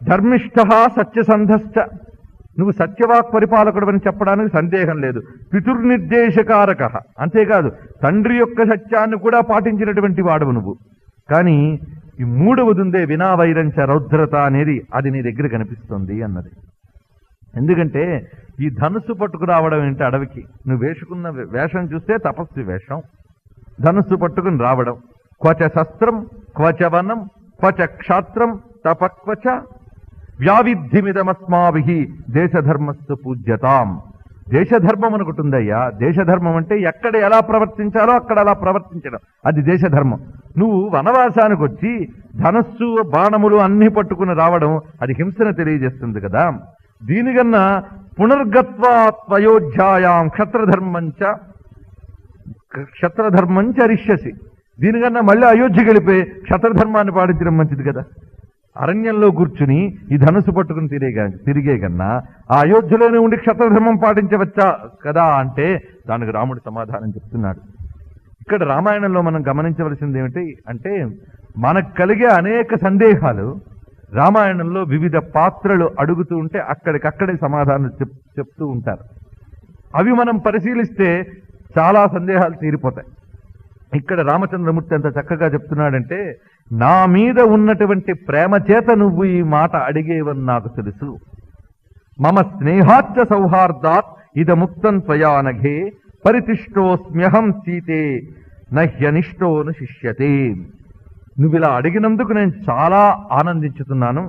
ధర్మిష్ఠ సత్యసంధశ్చ, నువ్వు సత్యవాక్ పరిపాలకుడు అని చెప్పడానికి సందేహం లేదు. పితుర్నిర్దేశకారక, అంతేకాదు తండ్రి యొక్క సత్యాన్ని కూడా పాటించినటువంటి వాడవు నువ్వు. కానీ ఈ 3వది ఉందే వినావైరంచ రౌద్రత అనేది, అది నీ దగ్గర కనిపిస్తుంది అన్నది. ఎందుకంటే ఈ ధనుస్సు పట్టుకురావడం ఏంటి అడవికి, నువ్వు వేసుకున్న వేషం చూస్తే తపస్సు వేషం, ధనుస్సు పట్టుకుని రావడం. క్వచ శస్త్రం క్వచ వనం క్వచ క్షాత్రం తపక్వచ వ్యావిద్ధిమిదమస్మాభిః దేశధర్మస్సు పూజ్యతాం. దేశధర్మం ఒకటి ఉందయ్యా. దేశధర్మం అంటే ఎక్కడ ఎలా ప్రవర్తించాలో అక్కడ అలా ప్రవర్తించడం, అది దేశధర్మం. నువ్వు వనవాసానికి వచ్చి ధనస్సు బాణములు అన్ని పట్టుకుని రావడం అది హింసను తెలియజేస్తుంది కదా. దీనికన్నా పునర్గత్వాయోధ్యాయాం క్షత్రధర్మంచ రిష్యసి, దీనికన్నా మళ్ళీ అయోధ్యకి వెళ్ళిపోయి క్షత్రధర్మాన్ని పాటించడం మంచిది కదా. అరణ్యంలో కూర్చుని ఈ ధనుసు పట్టుకుని తిరిగే కన్నా ఆ అయోధ్యలోనే ఉండి క్షత్రధర్మం పాటించవచ్చా కదా అంటే దానికి రాముడు సమాధానం చెప్తున్నాడు. ఇక్కడ రామాయణంలో మనం గమనించవలసింది ఏమిటి అంటే, మనకు కలిగే అనేక సందేహాలు రామాయణంలో వివిధ పాత్రలు అడుగుతూ ఉంటే అక్కడికక్కడే సమాధానం చెప్తూ ఉంటారు. అవి మనం పరిశీలిస్తే చాలా సందేహాలు తీరిపోతాయి. ఇక్కడ రామచంద్రమూర్తి ఎంత చక్కగా చెప్తున్నాడంటే, నా మీద ఉన్నటువంటి ప్రేమ చేత నువ్వు ఈ మాట అడిగేవని నాకు తెలుసు. మమ స్నేహాచ్చ సౌహార్దాత్ ఇదముక్తం త్వయా నఘే పరితిష్టోస్మ్యహం సీతే నహ్యనిష్టోను శిష్యతే. నువ్వు ఇలా అడిగినందుకు నేను చాలా ఆనందించుతున్నాను.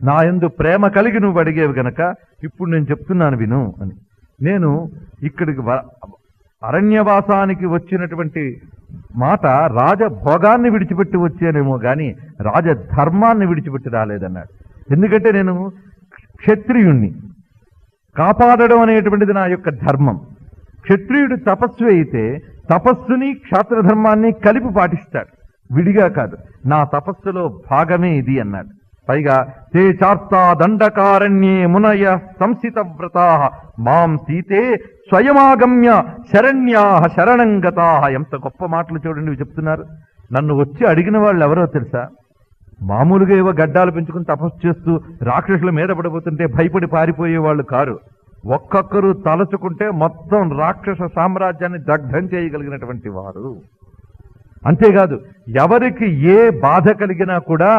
నా యందు ప్రేమ కలిగి నువ్వు అడిగేవి గనక ఇప్పుడు నేను చెప్తున్నాను విను అని. నేను ఇక్కడికి అరణ్యవాసానికి వచ్చినటువంటి మాట రాజభోగాన్ని విడిచిపెట్టి వచ్చానేమో గాని రాజధర్మాన్ని విడిచిపెట్టి రాలేదన్నాడు. ఎందుకంటే నేను క్షత్రియుణ్ణి, కాపాడడం అనేటువంటిది నా యొక్క ధర్మం. క్షత్రియుడు తపస్సు అయితే తపస్సుని క్షాత్రధర్మాన్ని కలిపి పాటిస్తాడు, విడిగా కాదు. నా తపస్సులో భాగమే ఇది అన్నాడు. పైగా తే చార్తా దండకారణ్యే మునయ సంసిత వ్రతా మాం సీతే స్వయమాగమ్య శరణ్యా శరణంగతా. ఎంత గొప్ప మాటలు చూడండి చెప్తున్నారు. నన్ను వచ్చి అడిగిన వాళ్ళు ఎవరో తెలుసా? మామూలుగా ఏవో గడ్డాలు పెంచుకుని తపస్సు చేస్తూ రాక్షసుల మీద పడిపోతుంటే భయపడి పారిపోయే వాళ్ళు కారు. ఒక్కొక్కరు తలచుకుంటే మొత్తం రాక్షస సామ్రాజ్యాన్ని దగ్ధం చేయగలిగినటువంటి వారు. అంతేకాదు, ఎవరికి ఏ బాధ కలిగినా కూడా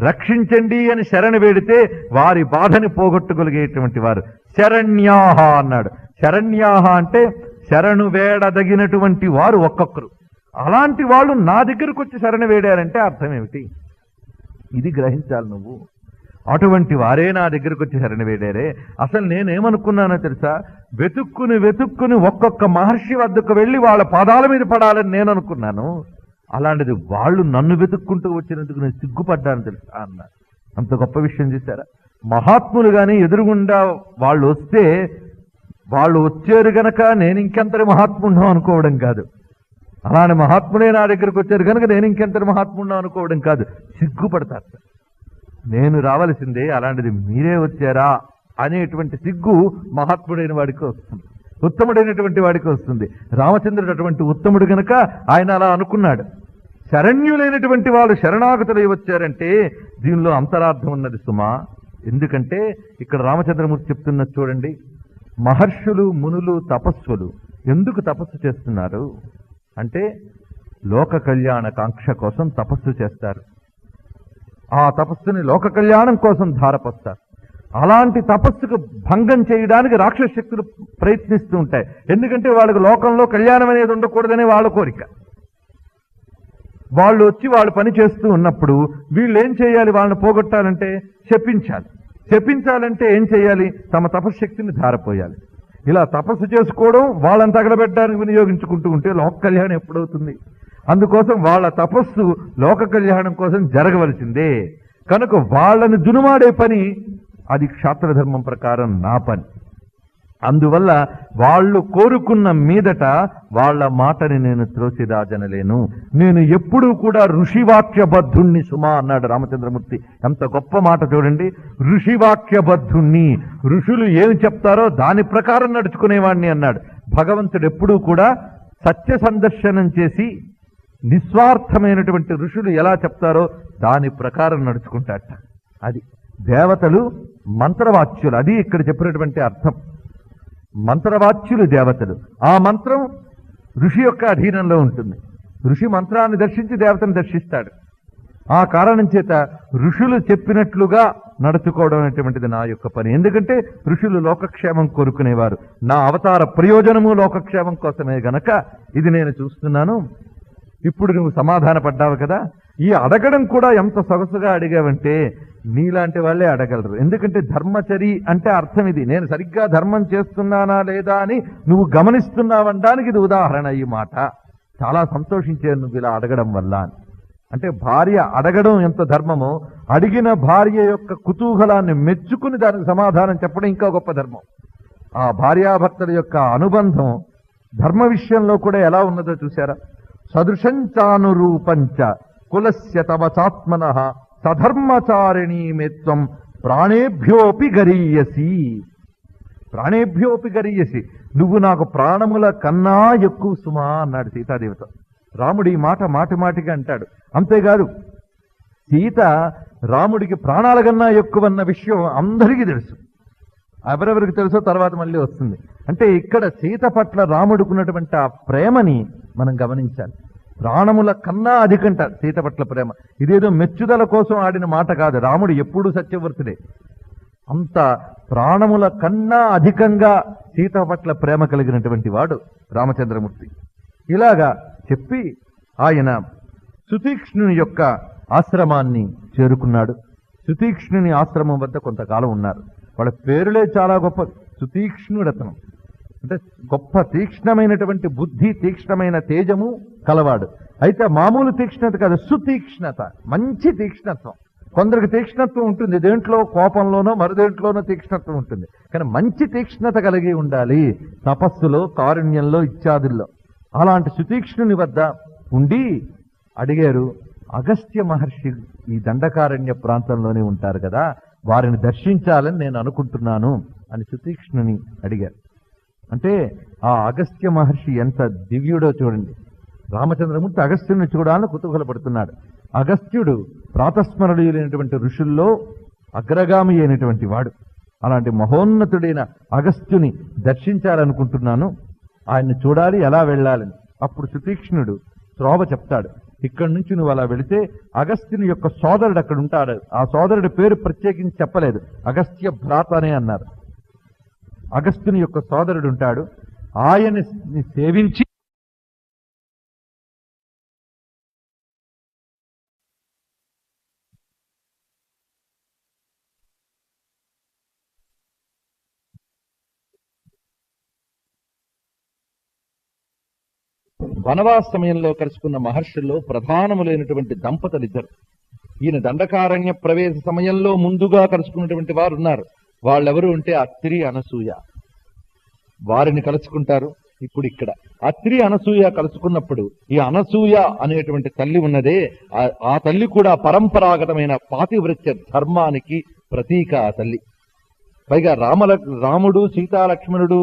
రక్షించండి అని శరణు వేడితే వారి బాధని పోగొట్టుగలిగేటువంటి వారు శరణ్యాహ అన్నాడు. శరణ్యాహ అంటే శరణు వేడదగినటువంటి వారు ఒక్కొక్కరు. అలాంటి వాళ్ళు నా దగ్గరకు వచ్చి శరణు వేడారంటే అర్థం ఏమిటి? ఇది గ్రహించాలి నువ్వు. అటువంటి వారే నా దగ్గరకు వచ్చి శరణు వేడారే. అసలు నేనేమనుకున్నానో తెలుసా? వెతుక్కుని ఒక్కొక్క మహర్షి వద్దకు వెళ్ళి వాళ్ళ పాదాల మీద పడాలని నేను అనుకున్నాను. అలాంటిది వాళ్ళు నన్ను వెతుక్కుంటూ వచ్చినందుకు నేను సిగ్గుపడ్డాను తెలుసా అన్నారు. అంత గొప్ప విషయం చేశారా? మహాత్ములు కానీ ఎదురుగుండా వాళ్ళు వస్తే వాళ్ళు వచ్చారు గనక నేను ఇంకెంతటి మహాత్ముండం అనుకోవడం కాదు. అలాంటి మహాత్ములే నా దగ్గరకు వచ్చారు కనుక నేను ఇంకెంతటి మహాత్ముండం అనుకోవడం కాదు, సిగ్గుపడతారు. నేను రావలసిందే, అలాంటిది మీరే వచ్చారా అనేటువంటి సిగ్గు మహాత్ముడైన వాడికి వస్తుంది, ఉత్తముడైనటువంటి వాడికి వస్తుంది. రామచంద్రుడు అటువంటి ఉత్తముడు గనక ఆయన అలా అనుకున్నాడు. శరణ్యులైనటువంటి వాళ్ళు శరణాగతులై వచ్చారంటే దీనిలో అంతరార్థం ఉన్నది సుమా. ఎందుకంటే ఇక్కడ రామచంద్రమూర్తి చెప్తున్నది చూడండి. మహర్షులు, మునులు, తపస్సులు ఎందుకు తపస్సు చేస్తున్నారు అంటే లోక కళ్యాణ కాంక్ష కోసం తపస్సు చేస్తారు. ఆ తపస్సుని లోక కళ్యాణం కోసం ధారపోస్తారు. అలాంటి తపస్సుకు భంగం చేయడానికి రాక్షస శక్తులు ప్రయత్నిస్తూ ఉంటాయి. ఎందుకంటే వాళ్ళకి లోకంలో కళ్యాణం అనేది ఉండకూడదనే వాళ్ళ కోరిక. వాళ్ళు వచ్చి వాళ్ళు పని చేస్తూ ఉన్నప్పుడు వీళ్ళు ఏం చేయాలి? వాళ్ళని పోగొట్టాలంటే శపించాలి. శపించాలంటే ఏం చేయాలి? తమ తపశ్శక్తిని ధారపోయాలి. ఇలా తపస్సు చేసుకోవడం, వాళ్ళని తగలబెట్టడానికి వినియోగించుకుంటూ ఉంటే లోక కళ్యాణం ఎప్పుడవుతుంది? అందుకోసం వాళ్ళ తపస్సు లోక కళ్యాణం కోసం జరగవలసిందే. కనుక వాళ్ళని దునుమాడే పని అది క్షాత్రధర్మం ప్రకారం నా పని. అందువల్ల వాళ్ళు కోరుకున్న మీదట వాళ్ళ మాటని నేను త్రోసిరాజనలేను. నేను ఎప్పుడూ కూడా ఋషివాక్యబద్ధుణ్ణి సుమా అన్నాడు రామచంద్రమూర్తి. ఎంత గొప్ప మాట చూడండి. ఋషివాక్యబద్ధుణ్ణి, ఋషులు ఏమి చెప్తారో దాని ప్రకారం నడుచుకునేవాణ్ణి అన్నాడు. భగవంతుడు ఎప్పుడూ కూడా సత్య సందర్శనం చేసి నిస్వార్థమైనటువంటి ఋషులు ఎలా చెప్తారో దాని ప్రకారం నడుచుకుంటాట. అది దేవతలు మంత్రవాచ్యులు, అది ఇక్కడ చెప్పినటువంటి అర్థం. మంత్రవాచ్యులు దేవతలు. ఆ మంత్రం ఋషి యొక్క అధీనంలో ఉంటుంది. ఋషి మంత్రాన్ని దర్శించి దేవతను దర్శిస్తాడు. ఆ కారణం చేత ఋషులు చెప్పినట్లుగా నడుచుకోవడం అనేటువంటిది నా యొక్క పని. ఎందుకంటే ఋషులు లోకక్షేమం కోరుకునేవారు. నా అవతార ప్రయోజనము లోకక్షేమం కోసమే గనక ఇది నేను చూస్తున్నాను. ఇప్పుడు నువ్వు సమాధాన పడ్డావు కదా, ఈ అడగడం కూడా ఎంత సొగసుగా అడిగావంటే నీలాంటి వాళ్ళే అడగలరు. ఎందుకంటే ధర్మచరి అంటే అర్థం ఇది, నేను సరిగ్గా ధర్మం చేస్తున్నానా లేదా అని నువ్వు గమనిస్తున్నావనడానికి ఇది ఉదాహరణ. ఈ మాట చాలా సంతోషించాను నువ్వు ఇలా అడగడం వల్ల. అంటే భార్య అడగడం ఎంత ధర్మమో, అడిగిన భార్య యొక్క కుతూహలాన్ని మెచ్చుకుని దానికి సమాధానం చెప్పడం ఇంకా గొప్ప ధర్మం. ఆ భార్యాభర్తల యొక్క అనుబంధం ధర్మ విషయంలో కూడా ఎలా ఉన్నదో చూశారా? సదృశంచానురూపంచ కులస్య తవ చాత్మనః సధర్మచారిణీ మేత్వం ప్రాణేభ్యోపి గరీయసి. ప్రాణేభ్యోపి గరీయసి, నువ్వు నాకు ప్రాణముల కన్నా ఎక్కువ సుమా అన్నాడు సీతాదేవితో. రాముడు ఈ మాట మాటి మాటిగా అంటాడు. అంతేకాదు, సీత రాముడికి ప్రాణాల కన్నా ఎక్కువన్న విషయం అందరికీ తెలుసు. ఎవరెవరికి తెలుసో తర్వాత మళ్ళీ వస్తుంది. అంటే ఇక్కడ సీత పట్ల రాముడుకున్నటువంటి ఆ ప్రేమని మనం గమనించాలి. ప్రాణముల కన్నా అధికంట సీత పట్ల ప్రేమ. ఇదేదో మెచ్చుదల కోసం ఆడిన మాట కాదు. రాముడు ఎప్పుడూ సత్యవర్తుడే. అంత ప్రాణముల కన్నా అధికంగా సీత పట్ల ప్రేమ కలిగినటువంటి వాడు రామచంద్రమూర్తి. ఇలాగా చెప్పి ఆయన సుతీక్ష్ణుని యొక్క ఆశ్రమాన్ని చేరుకున్నాడు. సుతీక్ష్ణుని ఆశ్రమం వద్ద కొంతకాలం ఉన్నారు. వాళ్ళ పేరులే చాలా గొప్ప. సుతీక్ష్ణుడతనం అంటే గొప్ప తీక్ష్ణమైనటువంటి బుద్ధి, తీక్ష్ణమైన తేజము కలవాడు. అయితే మామూలు తీక్ష్ణత కాదు, సుతీక్ష్ణత, మంచి తీక్ష్ణత్వం. కొందరికి తీక్ష్ణత్వం ఉంటుంది, దేంట్లో కోపంలోనో మరుదేంట్లోనో తీక్ష్ణత్వం ఉంటుంది. కానీ మంచి తీక్ష్ణత కలిగి ఉండాలి తపస్సులో, కారుణ్యంలో, ఇత్యాదుల్లో. అలాంటి సుతీక్ష్ణుని వద్ద ఉండి అడిగారు, అగస్త్య మహర్షి ఈ దండకారణ్య ప్రాంతంలోనే ఉంటారు కదా, వారిని దర్శించాలని నేను అనుకుంటున్నాను అని సుతీక్ష్ణుని అడిగారు. అంటే ఆ అగస్త్య మహర్షి ఎంత దివ్యుడో చూడండి. రామచంద్రమూర్తి అగస్త్యుని చూడాలని కుతూహలపడుతున్నాడు. అగస్త్యుడు ప్రాతస్మరణీయులైనటువంటి ఋషుల్లో అగ్రగామి అయినటువంటి వాడు. అలాంటి మహోన్నతుడైన అగస్త్యుని దర్శించాలనుకుంటున్నాను, ఆయన్ని చూడాలి, ఎలా వెళ్ళాలని. అప్పుడు సుతీక్ష్ణుడు త్రోవ చెప్తాడు. ఇక్కడి నుంచి నువ్వు అలా వెళితే అగస్త్యుని యొక్క సోదరుడు అక్కడ ఉంటాడు. ఆ సోదరుడి పేరు ప్రత్యేకించి చెప్పలేదు, అగస్త్య భ్రాత అనే అన్నారు. అగస్త్యుని యొక్క సోదరుడు ఉంటాడు. ఆయన్ని సేవించి వనవాస సమయంలో కలుసుకున్న మహర్షుల్లో ప్రధానములైనటువంటి దంపతులిద్దరు. ఈయన దండకారణ్య ప్రవేశ సమయంలో ముందుగా కలుసుకున్నటువంటి వారు ఉన్నారు. వాళ్ళెవరు అంటే అత్రి, అనసూయ. వారిని కలుసుకుంటారు. ఇప్పుడు ఇక్కడ అత్రి, అనసూయ కలుసుకున్నప్పుడు ఈ అనసూయ అనేటువంటి తల్లి ఉన్నదే, ఆ తల్లి కూడా పరంపరాగతమైన పాతివ్రత్య ధర్మానికి ప్రతీక. ఆ తల్లి పైగా రాముడు, సీతాలక్ష్మణుడు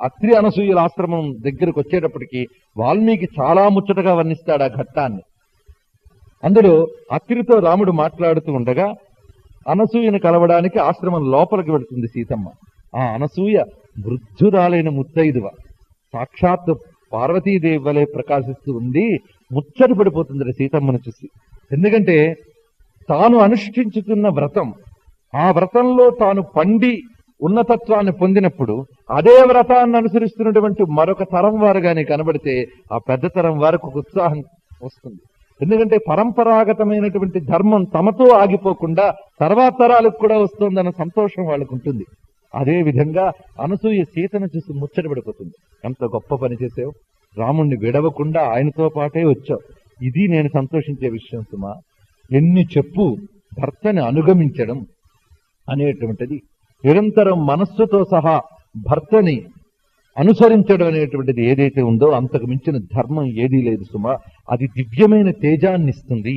అత్రి అనసూయుల ఆశ్రమం దగ్గరకు వచ్చేటప్పటికి వాల్మీకి చాలా ముచ్చటగా వర్ణిస్తాడు ఆ ఘట్టాన్ని. అందులో అత్రితో రాముడు మాట్లాడుతూ ఉండగా అనసూయను కలవడానికి ఆశ్రమం లోపలికి వెళుతుంది సీతమ్మ. ఆ అనసూయ వృద్ధురాలైన ముత్తైదువ, సాక్షాత్ పార్వతీదేవి వలె ప్రకాశిస్తూ ఉంది. ముచ్చటి పడిపోతుంది సీతమ్మను చూసి. ఎందుకంటే తాను అనుష్ఠించుతున్న వ్రతం, ఆ వ్రతంలో తాను పండి ఉన్నతత్వాన్ని పొందినప్పుడు అదే వ్రతాన్ని అనుసరిస్తున్నటువంటి మరొక తరం వారు గాని కనబడితే ఆ పెద్ద తరం వారికి ఒక ఉత్సాహం వస్తుంది. ఎందుకంటే పరంపరాగతమైనటువంటి ధర్మం తమతో ఆగిపోకుండా తర్వాత తరాలకు కూడా వస్తుందన్న సంతోషం వాళ్ళకు ఉంటుంది. అదే విధంగా అనసూయ సీతను చూసి ముచ్చటపడిపోతుంది. ఎంత గొప్ప పని చేసావు, రాముణ్ణి విడవకుండా ఆయనతో పాటే వచ్చావు, ఇది నేను సంతోషించే విషయం సుమా. ఎన్ని చెప్పు, భర్తని అనుగమించడం అనేటువంటిది, నిరంతరం మనస్సుతో సహా భర్తని అనుసరించడం అనేటువంటిది ఏదైతే ఉందో అంతకు మించిన ధర్మం ఏదీ లేదు సుమా. అది దివ్యమైన తేజాన్ని ఇస్తుంది.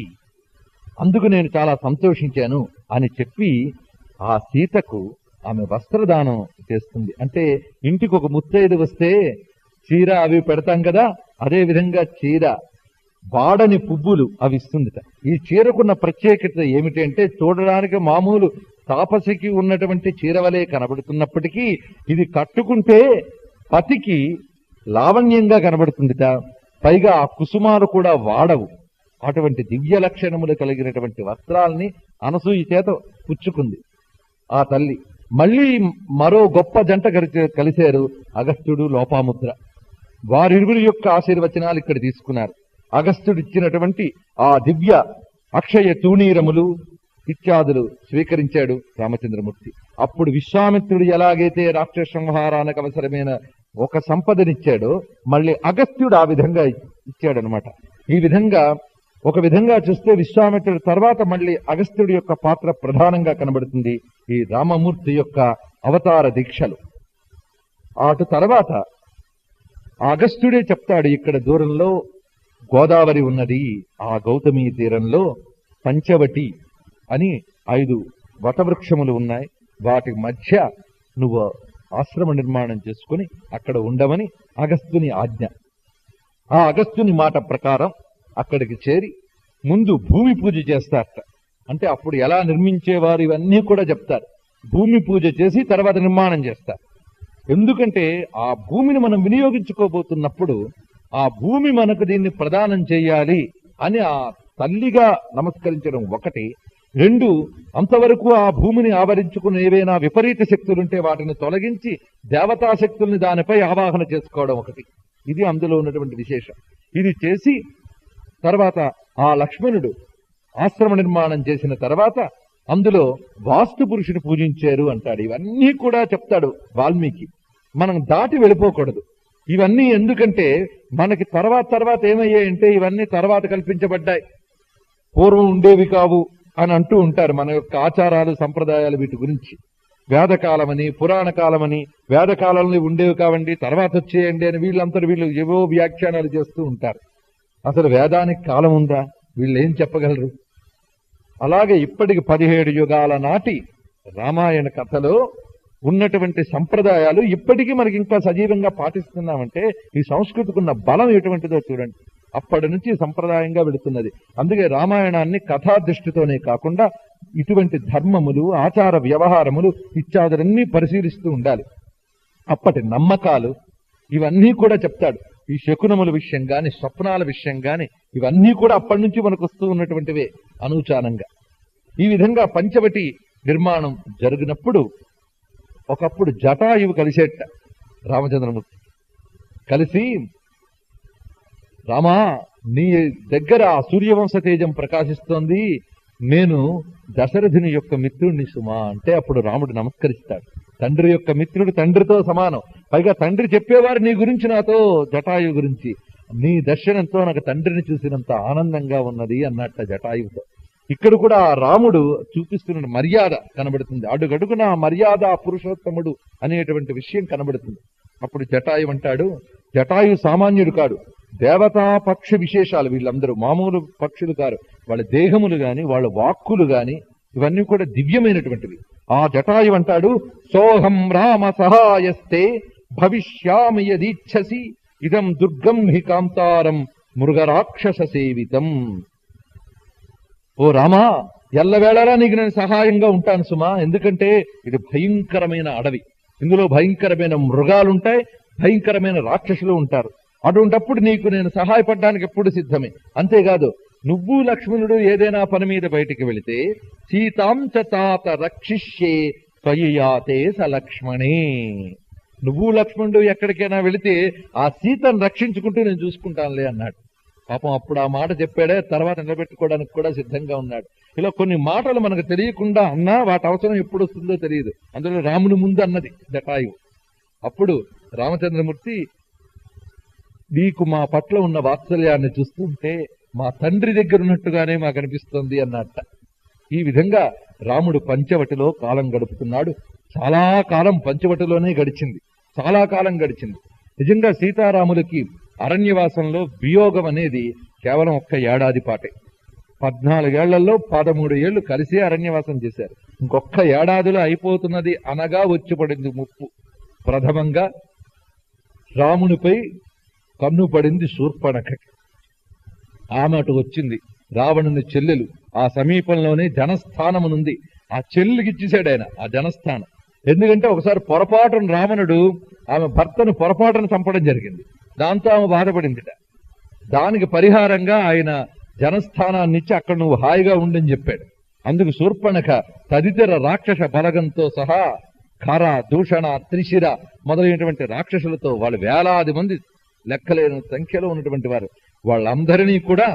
అందుకు నేను చాలా సంతోషించాను అని చెప్పి ఆ సీతకు ఆమె వస్త్రదానం చేస్తుంది. అంటే ఇంటికి ఒక ముత్తైదు వస్తే చీర అవి పెడతాం కదా, అదే విధంగా చీర, వాడని పువ్వులు అవి ఇస్తుందిట. ఈ చీరకున్న ప్రత్యేకత ఏమిటి అంటే చూడడానికి మామూలు తాపసికి ఉన్నటువంటి చీరవలే కనబడుతున్నప్పటికీ ఇది కట్టుకుంటే పతికి లావణ్యంగా కనబడుతుందిట. పైగా ఆ కుసుమాలు కూడా వాడవు. అటువంటి దివ్య లక్షణములు కలిగినటువంటి వస్త్రాల్ని అనసూయ చేత పుచ్చుకుంది ఆ తల్లి. మళ్ళీ మరో గొప్ప జంట కలిశారు, అగస్త్యుడు, లోపాముద్ర. వారిరువురి యొక్క ఆశీర్వచనాలు ఇక్కడ తీసుకున్నారు. అగస్త్యుడిచ్చినటువంటి ఆ దివ్య అక్షయ తూణీరములు ఇత్యాదులు స్వీకరించాడు రామచంద్రమూర్తి. అప్పుడు విశ్వామిత్రుడు ఎలాగైతే రాక్షస సంహారానికి అవసరమైన ఒక సంపదనిచ్చాడో మళ్ళీ అగస్త్యుడు ఆ విధంగా ఇచ్చాడనమాట. ఈ విధంగా ఒక విధంగా చూస్తే విశ్వామిత్రుడి తర్వాత మళ్ళీ అగస్త్యుడి యొక్క పాత్ర ప్రధానంగా కనబడుతుంది ఈ రామమూర్తి యొక్క అవతార దీక్షలు. అటు తర్వాత అగస్త్యుడే చెప్తాడు, ఇక్కడ దూరంలో గోదావరి ఉన్నది, ఆ గౌతమీ తీరంలో పంచవటి అని 5 వటవృక్షములు ఉన్నాయి, వాటి మధ్య నువ్వు ఆశ్రమ నిర్మాణం చేసుకుని అక్కడ ఉండమని అగస్త్యుని ఆజ్ఞ. ఆ అగస్త్యుని మాట ప్రకారం అక్కడికి చేరి ముందు భూమి పూజ చేస్తారట. అంటే అప్పుడు ఎలా నిర్మించేవారు ఇవన్నీ కూడా చెప్తారు. భూమి పూజ చేసి తర్వాత నిర్మాణం చేస్తారు. ఎందుకంటే ఆ భూమిని మనం వినియోగించుకోబోతున్నప్పుడు ఆ భూమి మనకు దీన్ని ప్రదానం చేయాలి అని ఆ తల్లిగా నమస్కరించడం ఒకటి. 2, అంతవరకు ఆ భూమిని ఆవరించుకుని ఏవైనా విపరీత శక్తులుంటే వాటిని తొలగించి దేవతా శక్తుల్ని దానిపై ఆవాహన చేసుకోవడం ఒకటి. ఇది అందులో ఉన్నటువంటి విశేషం. ఇది చేసి తర్వాత ఆ లక్ష్మణుడు ఆశ్రమ నిర్మాణం చేసిన తర్వాత అందులో వాస్తు పురుషుని పూజించారు అంటాడు. ఇవన్నీ కూడా చెప్తాడు వాల్మీకి. మనం దాటి వెళ్ళిపోకూడదు. ఇవన్నీ ఎందుకంటే మనకి తర్వాత ఏమయ్యాయంటే ఇవన్నీ తర్వాత కల్పించబడ్డాయి, పూర్వం ఉండేవి కావు అని అంటూ ఉంటారు మన యొక్క ఆచారాలు సంప్రదాయాలు. వీటి గురించి వేదకాలమని పురాణ కాలమని, వేదకాలంలో ఉండేవి కావండి తర్వాత వచ్చేయండి అని వీళ్ళు ఏవో వ్యాఖ్యానాలు చేస్తూ ఉంటారు. అసలు వేదానికి కాలం ఉందా? వీళ్ళు ఏం చెప్పగలరు? అలాగే ఇప్పటికి 17 యుగాల నాటి రామాయణ కథలో ఉన్నటువంటి సంప్రదాయాలు ఇప్పటికీ మనకి ఇంకా సజీవంగా పాటిస్తున్నామంటే ఈ సంస్కృతికి ఉన్న బలం ఎటువంటిదో చూడండి. అప్పటి నుంచి సంప్రదాయంగా వెళుతున్నది. అందుకే రామాయణాన్ని కథా దృష్టితోనే కాకుండా ఇటువంటి ధర్మములు, ఆచార వ్యవహారములు ఇత్యాదులన్నీ పరిశీలిస్తూ ఉండాలి. అప్పటి నమ్మకాలు ఇవన్నీ కూడా చెప్తాడు. ఈ శకునముల విషయం గాని, స్వప్నాల విషయం గాని ఇవన్నీ కూడా అప్పటి నుంచి మనకు వస్తూ ఉన్నటువంటివే అనుచానంగా. ఈ విధంగా పంచవటి నిర్మాణం జరిగినప్పుడు ఒకప్పుడు జటాయువు కలిసేట రామచంద్రమూర్తి. కలిసి, రామా నీ దగ్గర ఆ సూర్యవంశ తేజం ప్రకాశిస్తోంది, నేను దశరథుని యొక్క మిత్రుడిని సుమా అంటే అప్పుడు రాముడు నమస్కరిస్తాడు. తండ్రి యొక్క మిత్రుడు తండ్రితో సమానం. పైగా తండ్రి చెప్పేవారు నీ గురించి నాతో, జటాయువు గురించి. నీ దర్శనంతో నాకు తండ్రిని చూసినంత ఆనందంగా ఉన్నది అన్నట్ట జటాయువుతో. ఇక్కడ కూడా రాముడు చూపిస్తున్న మర్యాద కనబడుతుంది. అడుగడుగున మర్యాద పురుషోత్తముడు అనేటువంటి విషయం కనబడుతుంది. అప్పుడు జటాయు అంటాడు, జటాయు సామాన్యుడు కాడు, దేవతా పక్షి విశేషాలు వీళ్ళందరూ మామూలు పక్షులు కారు. వాళ్ళ దేహములు గాని వాళ్ళ వాక్కులు గాని ఇవన్నీ కూడా దివ్యమైనటువంటివి. ఆ జటాయు అంటాడు, సోహం రామ సహాయస్తే భవిష్యామి యదీచ్ఛసి ఇదం దుర్గం హి కాంతారం మృగరాక్షస సేవితం. ఓ రామా, ఎల్లవేళలా నీకు నేను సహాయంగా ఉంటాను సుమా. ఎందుకంటే ఇది భయంకరమైన అడవి, ఇందులో భయంకరమైన మృగాలుంటాయి, భయంకరమైన రాక్షసులు ఉంటారు. అటువంటప్పుడు నీకు నేను సహాయపడడానికి ఎప్పుడు సిద్ధమే. అంతేకాదు, నువ్వు లక్ష్మణుడు ఏదైనా పని మీద బయటికి వెళితే సీతాంచ తాత రక్షిష్యే త్వయియాతే స లక్ష్మణే. నువ్వు లక్ష్మణుడు ఎక్కడికైనా వెళితే ఆ సీతను రక్షించుకుంటూ నేను చూసుకుంటానులే అన్నాడు. పాపం అప్పుడు ఆ మాట చెప్పాడే, తర్వాత నిలబెట్టుకోవడానికి కూడా సిద్ధంగా ఉన్నాడు. ఇలా కొన్ని మాటలు మనకు తెలియకుండా అన్నా వాటి అవసరం ఎప్పుడు వస్తుందో తెలియదు. అందులో రాముని ముందు అన్నది జటాయు. అప్పుడు రామచంద్రమూర్తి, నీకు మా పట్ల ఉన్న వాత్సల్యాన్ని చూస్తుంటే మా తండ్రి దగ్గర ఉన్నట్టుగానే మాకు అనిపిస్తోంది అన్నట్ట. ఈ విధంగా రాముడు పంచవటిలో కాలం గడుపుతున్నాడు. చాలా కాలం పంచవటిలోనే గడిచింది, చాలా కాలం గడిచింది. నిజంగా సీతారాములకి అరణ్యవాసంలో వియోగం అనేది కేవలం 1 ఏడాది పాటే. 14 ఏళ్లలో 13 ఏళ్లు కలిసే అరణ్యవాసం చేశారు. ఇంకొక ఏడాదిలో అయిపోతున్నది అనగా వచ్చి పడింది ముప్పు. ప్రథమంగా రామునిపై కన్ను పడింది శూర్పణఖకి. ఆమె అటు వచ్చింది. రావణుని చెల్లెలు ఆ సమీపంలోనే జనస్థానమునుంది. ఆ చెల్లెలికి ఇచ్చేశాడు ఆయన ఆ జనస్థానం. ఎందుకంటే ఒకసారి పొరపాటును రావణుడు ఆమె భర్తను పొరపాటును చంపడం జరిగింది. దాంతో ఆమె బాధపడిందిట. దానికి పరిహారంగా ఆయన జనస్థానాన్ని ఇచ్చి అక్కడ నువ్వు హాయిగా ఉండని చెప్పాడు. అందుకు శూర్పణఖ తదితర రాక్షస బలగంతో సహా ఖర, దూషణ, త్రిశిర మొదలైనటువంటి రాక్షసులతో, వాళ్ళు వేలాది మంది, లెక్కలేని సంఖ్యలో ఉన్నటువంటి వారు వాళ్ళందరినీ కూడా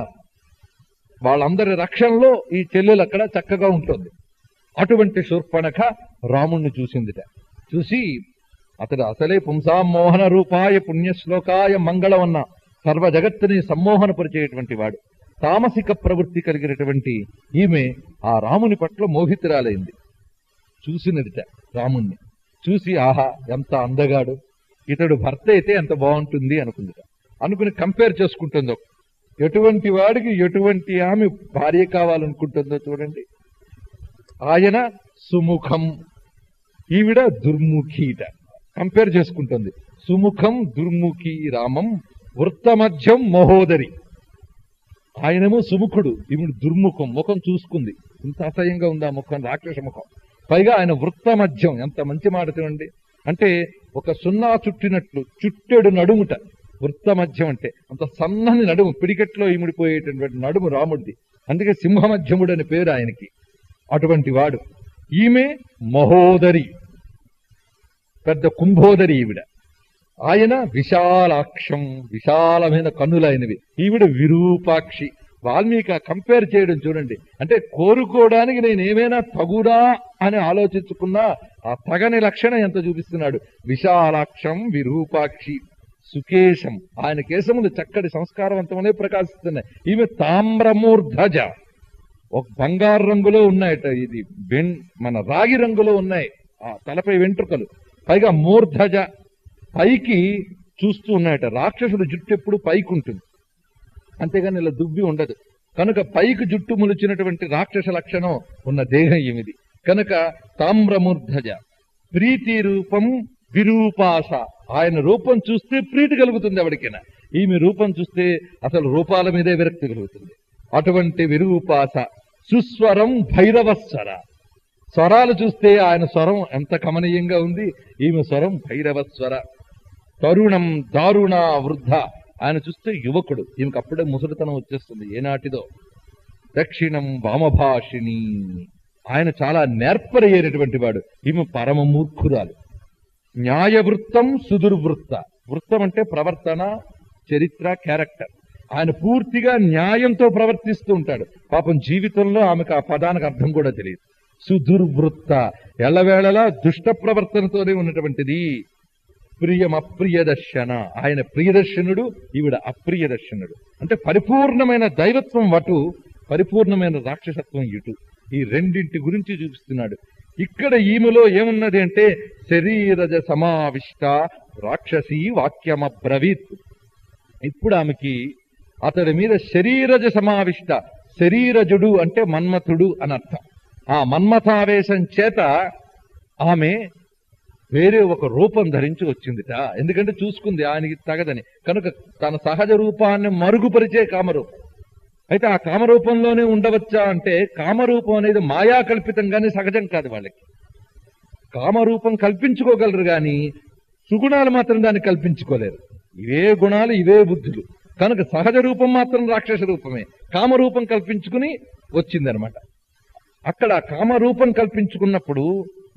వాళ్ళందరి రక్షణలో ఈ చెల్లెలు అక్కడ చక్కగా ఉంటుంది. అటువంటి శూర్పణఖ రాముణ్ణి చూసిందిట. చూసి అతడు అసలే పుంసామోహన రూపాయ పుణ్యశ్లోకాయ మంగళం అన్న సర్వ జగత్తుని సమ్మోహనపరిచేటువంటి వాడు. తామసిక ప్రవృత్తి కలిగినటువంటి ఈమె ఆ రాముని పట్ల మోహితురాలైంది. చూసినదిట రాముణ్ణి. చూసి ఆహా ఎంత అందగాడు, ఇతడు భర్త అయితే ఎంత బాగుంటుంది అనుకుందిట. అనుకుని కంపేర్ చేసుకుంటుందో, ఎటువంటి వాడికి ఎటువంటి ఆమె భార్య కావాలనుకుంటుందో చూడండి. ఆయన సుముఖం, ఈవిడ దుర్ముఖీట. కంపేర్ చేసుకుంటుంది. సుముఖం దుర్ముఖి రామం వృత్తమధ్యం మహోదరి. ఆయనేమో సుముఖుడు, ఈవిడ దుర్ముఖం, ముఖం చూసుకుంది. ఇంత అసహ్యంగా ఉంది ఆ ముఖం, రాక్షస ముఖం. పైగా ఆయన వృత్తమధ్యం, ఎంత మంచి మాట చూడండి. అంటే ఒక సున్నా చుట్టినట్లు చుట్టెడు నడుముట వృత్తమధ్యం అంటే. అంత సన్నని నడుము, పిడికెట్లో ఇమిడిపోయేటటువంటి నడుము రాముడిది. అందుకే సింహమధ్యముడు అని పేరు ఆయనకి. అటువంటి వాడు. ఈమె మహోదరి, పెద్ద కుంభోదరి ఈవిడ. ఆయన విశాలాక్షం, విశాలమైన కన్నులైనవి. ఈవిడ విరూపాక్షి. వాల్మీకి కంపేర్ చేయడం చూడండి. అంటే కోరుకోవడానికి నేనేమైనా తగునా అని ఆలోచించుకున్నా ఆ తగని లక్షణం ఎంత చూపిస్తున్నాడు. విశాలాక్షం విరూపాక్షి సుకేశం, ఆయన కేశములు చక్కటి సంస్కారవంతమనే ప్రకాశిస్తున్నాయి. ఈమె తామ్రమూర్ధజ, ఒక బంగారు రంగులో ఉన్నాయట, ఇది మన రాగి రంగులో ఉన్నాయి ఆ తలపై వెంట్రుకలు. పైగా మూర్ధజ, పైకి చూస్తూ ఉన్నాయట. రాక్షసుడు జుట్టు ఎప్పుడు పైకి ఉంటుంది, అంతేగాని ఇలా దుబ్బి ఉండదు. కనుక పైకి జుట్టు ములిచినటువంటి రాక్షస లక్షణం ఉన్న దేహం ఏమిది. కనుక తామ్రమూర్ధజ. ప్రీతి రూపం విరూపాస, ఆయన రూపం చూస్తే ప్రీతి కలుగుతుంది ఎవరికైనా. ఈమె రూపం చూస్తే అసలు రూపాల మీదే విరక్తి కలుగుతుంది. అటువంటి విరూపాస. సుస్వరం భైరవస్వర, స్వరాలు చూస్తే ఆయన స్వరం ఎంత కమనీయంగా ఉంది. ఈమె స్వరం భైరవస్వర. తరుణం దారుణ వృద్ధ, ఆయన చూస్తే యువకుడు, ఈమెకు అప్పుడే ముసలితనం వచ్చేస్తుంది ఏనాటిదో. దక్షిణం వామభాషిణి, ఆయన చాలా నేర్పరయ్యేటటువంటి వాడు. ఈమె పరమ మూర్ఖురాలు. న్యాయవృత్తం సుదుర్వృత్త, వృత్తం అంటే ప్రవర్తన, చరిత్ర, క్యారెక్టర్. ఆయన పూర్తిగా న్యాయంతో ప్రవర్తిస్తూ ఉంటాడు. పాపం జీవితంలో ఆమెకు ఆ పదానికి అర్థం కూడా తెలియదు. సుదుర్వృత్త, ఎల్లవేళలా దుష్ట ప్రవర్తనతోనే ఉన్నటువంటిది. ప్రియం అప్రియదర్శన, ఆయన ప్రియదర్శనుడు, ఈవిడ అప్రియదర్శనుడు. అంటే పరిపూర్ణమైన దైవత్వం అటు, పరిపూర్ణమైన రాక్షసత్వం ఇటు. ఈ రెండింటి గురించి చూపిస్తున్నాడు. ఇక్కడ ఈమెలో ఏమున్నది అంటే శరీరజ సమావిష్ట రాక్షసీ వాక్యమబ్రవీత్. ఇప్పుడు ఆమెకి అతడి మీద శరీరజ సమావిష్ట, శరీరజుడు అంటే మన్మథుడు అని అర్థం. ఆ మన్మథావేశం చేత ఆమె వేరే ఒక రూపం ధరించి వచ్చిందిట. ఎందుకంటే చూసుకుంది ఆయనకి తగదని. కనుక తన సహజ రూపాన్ని మరుగుపరిచే కామరూపం. అయితే ఆ కామరూపంలోనే ఉండవచ్చా అంటే కామరూపం అనేది మాయా కల్పితంగానే సహజం కాదు. వాళ్ళకి కామరూపం కల్పించుకోగలరు కానీ సుగుణాలు మాత్రం దాన్ని కల్పించుకోలేరు. ఇవే గుణాలు, ఇవే బుద్ధులు. కనుక సహజ రూపం మాత్రం రాక్షస రూపమే. కామరూపం కల్పించుకుని వచ్చిందనమాట. అక్కడ కామరూపం కల్పించుకున్నప్పుడు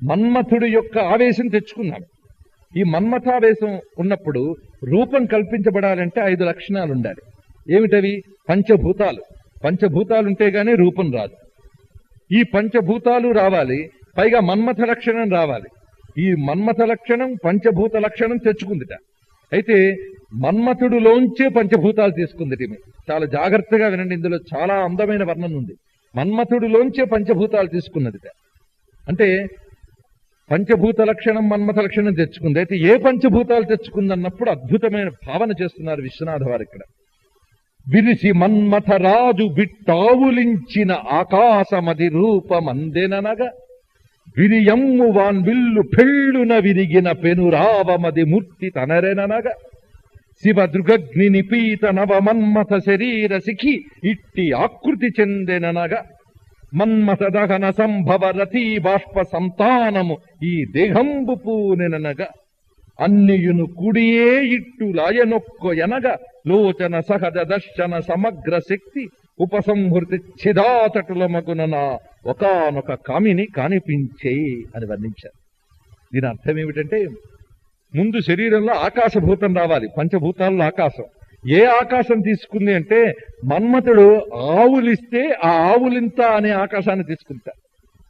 మన్మథుడి యొక్క ఆవేశం తెచ్చుకున్నాడు. ఈ మన్మథావేశం ఉన్నప్పుడు రూపం కల్పించబడాలంటే 5 లక్షణాలు ఉండాలి. ఏమిటవి? పంచభూతాలు. పంచభూతాలు ఉంటే గానీ రూపం రాదు. ఈ పంచభూతాలు రావాలి, పైగా మన్మథ లక్షణం రావాలి. ఈ మన్మథ లక్షణం పంచభూత లక్షణం తెచ్చుకుందిట. అయితే మన్మథుడులోంచే పంచభూతాలు తీసుకుంది. చాలా జాగ్రత్తగా వినండి, ఇందులో చాలా అందమైన వర్ణన ఉంది. మన్మథుడులోంచే పంచభూతాలు తీసుకున్నదిట. అంటే పంచభూత లక్షణం మన్మథ లక్షణం తెచ్చుకుంది. అయితే ఏ పంచభూతాలు తెచ్చుకుందన్నప్పుడు అద్భుతమైన భావన చేస్తున్నారు విశ్వనాథ వారు ఇక్కడ. విరిసి మన్మథ రాజు బిట్టావులించిన ఆకాశమది రూపమందెననగా విరియమ్ము వాన్ విల్లు పెళ్ళున విరిగిన పెనురావమది మూర్తి తనరెననగా శివ దృగగ్ని నిపీత నవ మన్మథ శరీర శిఖి ఇట్టి ఆకృతి చెందెననగా మన్మథ దహన సంభవ రతీ బాష్ప సంతానము ఈ దేహంబు పూనెననగా అన్నియును కుడియే ఇట్టు లాయనొక్కో ఎనగా లోచన సహజ దర్శన సమగ్ర శక్తి ఉపసంహృతి చిదాతటుల మగునన ఒకానొక కామిని కానిపించే అని వర్ణించారు. దీని అర్థం ఏమిటంటే ముందు శరీరంలో ఆకాశభూతం రావాలి. పంచభూతాల్లో ఆకాశం. ఏ ఆకాశం తీసుకుంది అంటే మన్మథుడు ఆవులిస్తే ఆ ఆవులింత అనే ఆకాశాన్ని తీసుకుంటా.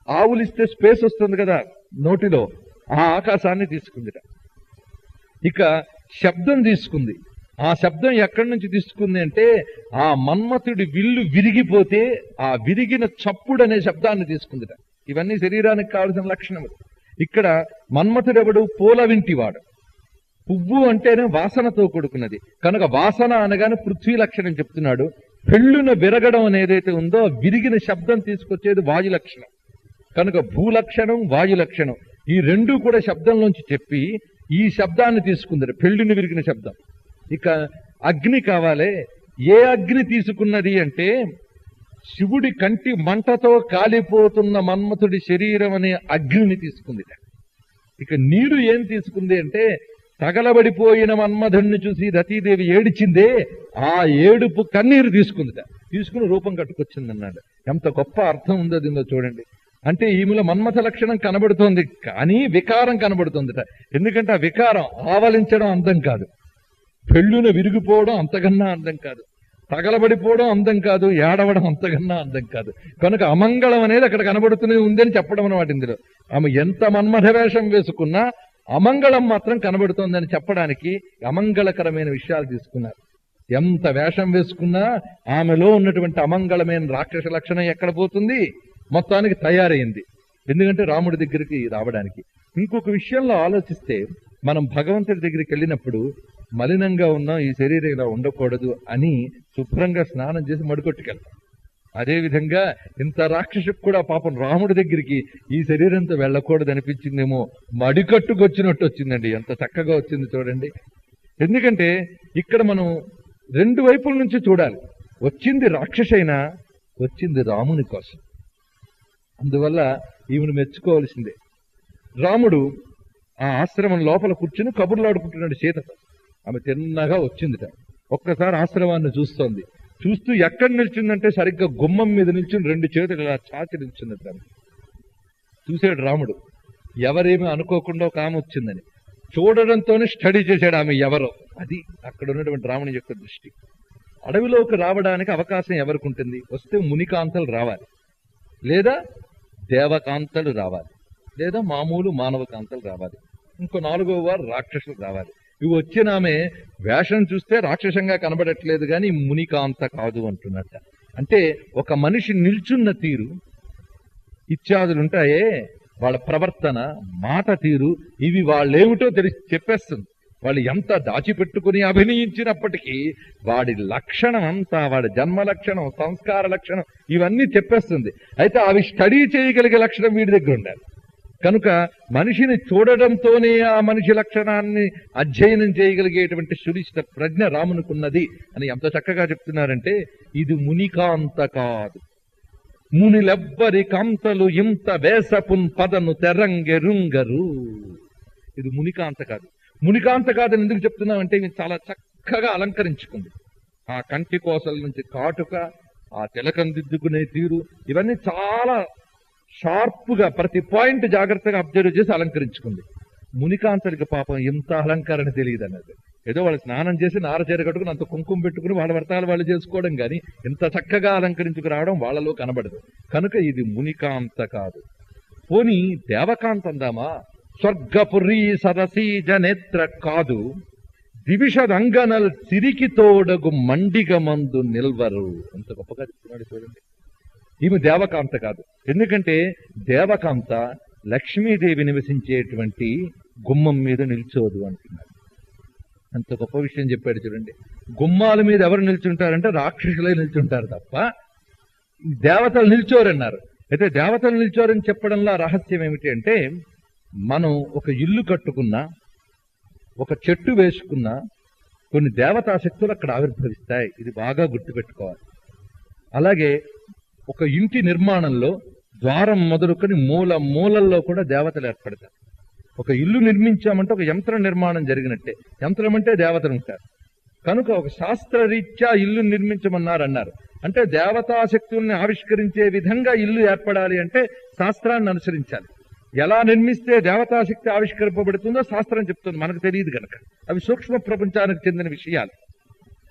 ఆవులిస్తే స్పేస్ వస్తుంది కదా నోటిలో, ఆ ఆకాశాన్ని తీసుకుందిట. ఇక శబ్దం తీసుకుంది. ఆ శబ్దం ఎక్కడి నుంచి తీసుకుంది అంటే ఆ మన్మథుడి విల్లు విరిగిపోతే ఆ విరిగిన చప్పుడు అనే శబ్దాన్ని తీసుకుందిట. ఇవన్నీ శరీరానికి కావలసిన లక్షణములు. ఇక్కడ మన్మథుడెవడు? పూల వింటివాడు. పువ్వు అంటేనే వాసనతో కూడుకున్నది కనుక వాసన అనగానే పృథ్వీ లక్షణం చెప్తున్నాడు. పెళ్ళున విరగడం అనేదైతే ఉందో విరిగిన శబ్దం తీసుకొచ్చేది వాయు లక్షణం కనుక భూలక్షణం వాయు లక్షణం ఈ రెండూ కూడా శబ్దంలోంచి చెప్పి ఈ శబ్దాన్ని తీసుకుందరు, పెళ్ళుని విరిగిన శబ్దం. ఇక అగ్ని కావాలే. ఏ అగ్ని తీసుకున్నది అంటే శివుడి కంటి మంటతో కాలిపోతున్న మన్మథుడి శరీరం అనే అగ్నిని తీసుకుంది. ఇక నీరు ఏం తీసుకుంది అంటే తగలబడిపోయిన మన్మధుడిని చూసి రతీదేవి ఏడిచిందే ఆ ఏడుపు కన్నీరు తీసుకుందిట. తీసుకుని రూపం కట్టుకొచ్చిందన్నాడు. ఎంత గొప్ప అర్థం ఉందో దీనిలో చూడండి. అంటే ఈమెలో మన్మథ లక్షణం కనబడుతోంది కానీ వికారం కనబడుతుందిట. ఎందుకంటే ఆ వికారం ఆవలించడం అందం కాదు, పెళ్ళున విరిగిపోవడం అంతకన్నా అందం కాదు, తగలబడిపోవడం అందం కాదు, ఏడవడం అంతకన్నా అందం కాదు. కనుక అమంగళం అనేది అక్కడ కనబడుతూనే ఉందని చెప్పడం అన్నమాట. ఇందులో ఆమె ఎంత మన్మథ వేషం వేసుకున్నా అమంగళం మాత్రం కనబడుతోందని చెప్పడానికి అమంగళకరమైన విషయాలు తీసుకున్నారు. ఎంత వేషం వేసుకున్నా ఆమెలో ఉన్నటువంటి అమంగళమైన రాక్షస లక్షణం ఎక్కడ పోతుంది? మొత్తానికి తయారైంది. ఎందుకంటే రాముడి దగ్గరికి రావడానికి. ఇంకొక విషయంలో ఆలోచిస్తే మనం భగవంతుడి దగ్గరికి వెళ్ళినప్పుడు మలినంగా ఉన్నాం, ఈ శరీరం ఇలా ఉండకూడదు అని శుభ్రంగా స్నానం చేసి మడికొట్టుకెళ్తాం. అదేవిధంగా ఇంత రాక్షసుకు కూడా పాపం రాముడి దగ్గరికి ఈ శరీరంతో వెళ్ళకూడదు అనిపించిందేమో, మడికట్టుకొచ్చినట్టు వచ్చిందండి. ఎంత చక్కగా వచ్చింది చూడండి. ఎందుకంటే ఇక్కడ మనం రెండు వైపుల నుంచి చూడాలి. వచ్చింది రాక్షసైనా వచ్చింది రాముని కోసం. అందువల్ల ఈమెను మెచ్చుకోవాల్సిందే. రాముడు ఆ ఆశ్రమం లోపల కూర్చుని కబుర్లాడుకుంటున్నాడు సీతతో. ఆమె తిన్నగా వచ్చిందిట. ఒక్కసారి ఆశ్రమాన్ని చూస్తోంది. చూస్తూ ఎక్కడ నిల్చుందంటే సరిగ్గా గుమ్మం మీద నిల్చుని రెండు చేతులు ఇలా చాచి నిల్చున్నట్టు. చూశాడు రాముడు. ఎవరేమీ అనుకోకుండా ఒక ఆమె వచ్చిందని చూడడంతోనే స్టడీ చేశాడు ఆమె ఎవరో. అది అక్కడ ఉన్నటువంటి రాముని యొక్క దృష్టి. అడవిలోకి రావడానికి అవకాశం ఎవరికి ఉంటుంది? వస్తే మునికాంతలు రావాలి, లేదా దేవకాంతలు రావాలి, లేదా మామూలు మానవ కాంతలు రావాలి, ఇంకో నాలుగో వారు రాక్షసులు రావాలి. ఇవి వచ్చిన ఆమె వేషం చూస్తే రాక్షసంగా కనబడట్లేదు కానీ మునికాంత కాదు అంటున్నట్ట. అంటే ఒక మనిషి నిల్చున్న తీరు ఇత్యాదులుంటాయే, వాళ్ళ ప్రవర్తన, మాట తీరు, ఇవి వాళ్ళేమిటో తెలిసి చెప్పేస్తుంది. వాళ్ళు ఎంత దాచిపెట్టుకుని అభినయించినప్పటికీ వాడి లక్షణం అంతా, వాడి జన్మ లక్షణం, సంస్కార లక్షణం ఇవన్నీ చెప్పేస్తుంది. అయితే అవి స్టడీ చేయగలిగే లక్షణం వీడి దగ్గర ఉండాలి. కనుక మనిషిని చూడడంతోనే ఆ మనిషి లక్షణాన్ని అధ్యయనం చేయగలిగేటువంటి సునిశ్చిత ప్రజ్ఞ రామునికున్నది అని ఎంత చక్కగా చెప్తున్నారంటే, ఇది మునికాంత కాదు, మునిలెవ్వరి కాంతలు ఇంత వేసపున్ పదను తెరంగెరుంగరు. ఇది మునికాంత కాదు. మునికాంత కాదని ఎందుకు చెప్తున్నామంటే ఇది చాలా చక్కగా అలంకరించుకుంది. ఆ కంటి కోసల నుంచి కాటుక, ఆ తిలకం దిద్దుకునే తీరు, ఇవన్నీ చాలా షార్ప్గా ప్రతి పాయింట్ జాగ్రత్తగా అబ్జర్వ్ చేసి అలంకరించుకుంది. మునికాంతలకి పాపం ఎంత అలంకరణ తెలియదు అన్నది. ఏదో వాళ్ళు స్నానం చేసి నారచీర కట్టుకుని అంత కుంకుమ పెట్టుకుని వాళ్ళ వ్రతాలు వాళ్ళు చేసుకోవడం కానీ ఇంత చక్కగా అలంకరించుకు రావడం వాళ్ళలో కనబడదు. కనుక ఇది మునికాంత కాదు. పోనీ దేవకాంత అందామా? స్వర్గపురీ సరసీజ నేత్ర కాదు, దివిషదంగనల్ సిరికి తోడగు మండిగ మందు నిల్వరు. ఎంత గొప్పగా చెప్తున్నాడు చూడండి. ఈమె దేవకాంత కాదు. ఎందుకంటే దేవకాంత లక్ష్మీదేవి నివసించేటువంటి గుమ్మం మీద నిల్చోదు అంటున్నాడు. అంత గొప్ప విషయం చెప్పాడు చూడండి. గుమ్మాల మీద ఎవరు నిల్చుంటారంటే రాక్షసులే నిల్చుంటారు తప్ప దేవతలు నిల్చోరన్నారు. అయితే దేవతలు నిల్చోరని చెప్పడంలో రహస్యం ఏమిటి అంటే, మనం ఒక ఇల్లు కట్టుకున్నా, ఒక చెట్టు వేసుకున్నా కొన్ని దేవతా శక్తులు అక్కడ ఆవిర్భవిస్తాయి. ఇది బాగా గుర్తుపెట్టుకోవాలి. అలాగే ఒక ఇంటి నిర్మాణంలో ద్వారం మొదలుకొని మూలల్లో కూడా దేవతలు ఏర్పడతారు. ఒక ఇల్లు నిర్మించామంటే ఒక యంత్ర నిర్మాణం జరిగినట్టే. యంత్రం అంటే దేవతలు ఉంటారు. కనుక ఒక శాస్త్రరీత్యా ఇల్లు నిర్మించమన్నారు. అంటే దేవతాశక్తుల్ని ఆవిష్కరించే విధంగా ఇల్లు ఏర్పడాలి అంటే శాస్త్రాన్ని అనుసరించాలి. ఎలా నిర్మిస్తే దేవతాశక్తి ఆవిష్కరింపబడుతుందో శాస్త్రం చెప్తుంది, మనకు తెలియదు కనుక. అవి సూక్ష్మ ప్రపంచానికి చెందిన విషయాలు.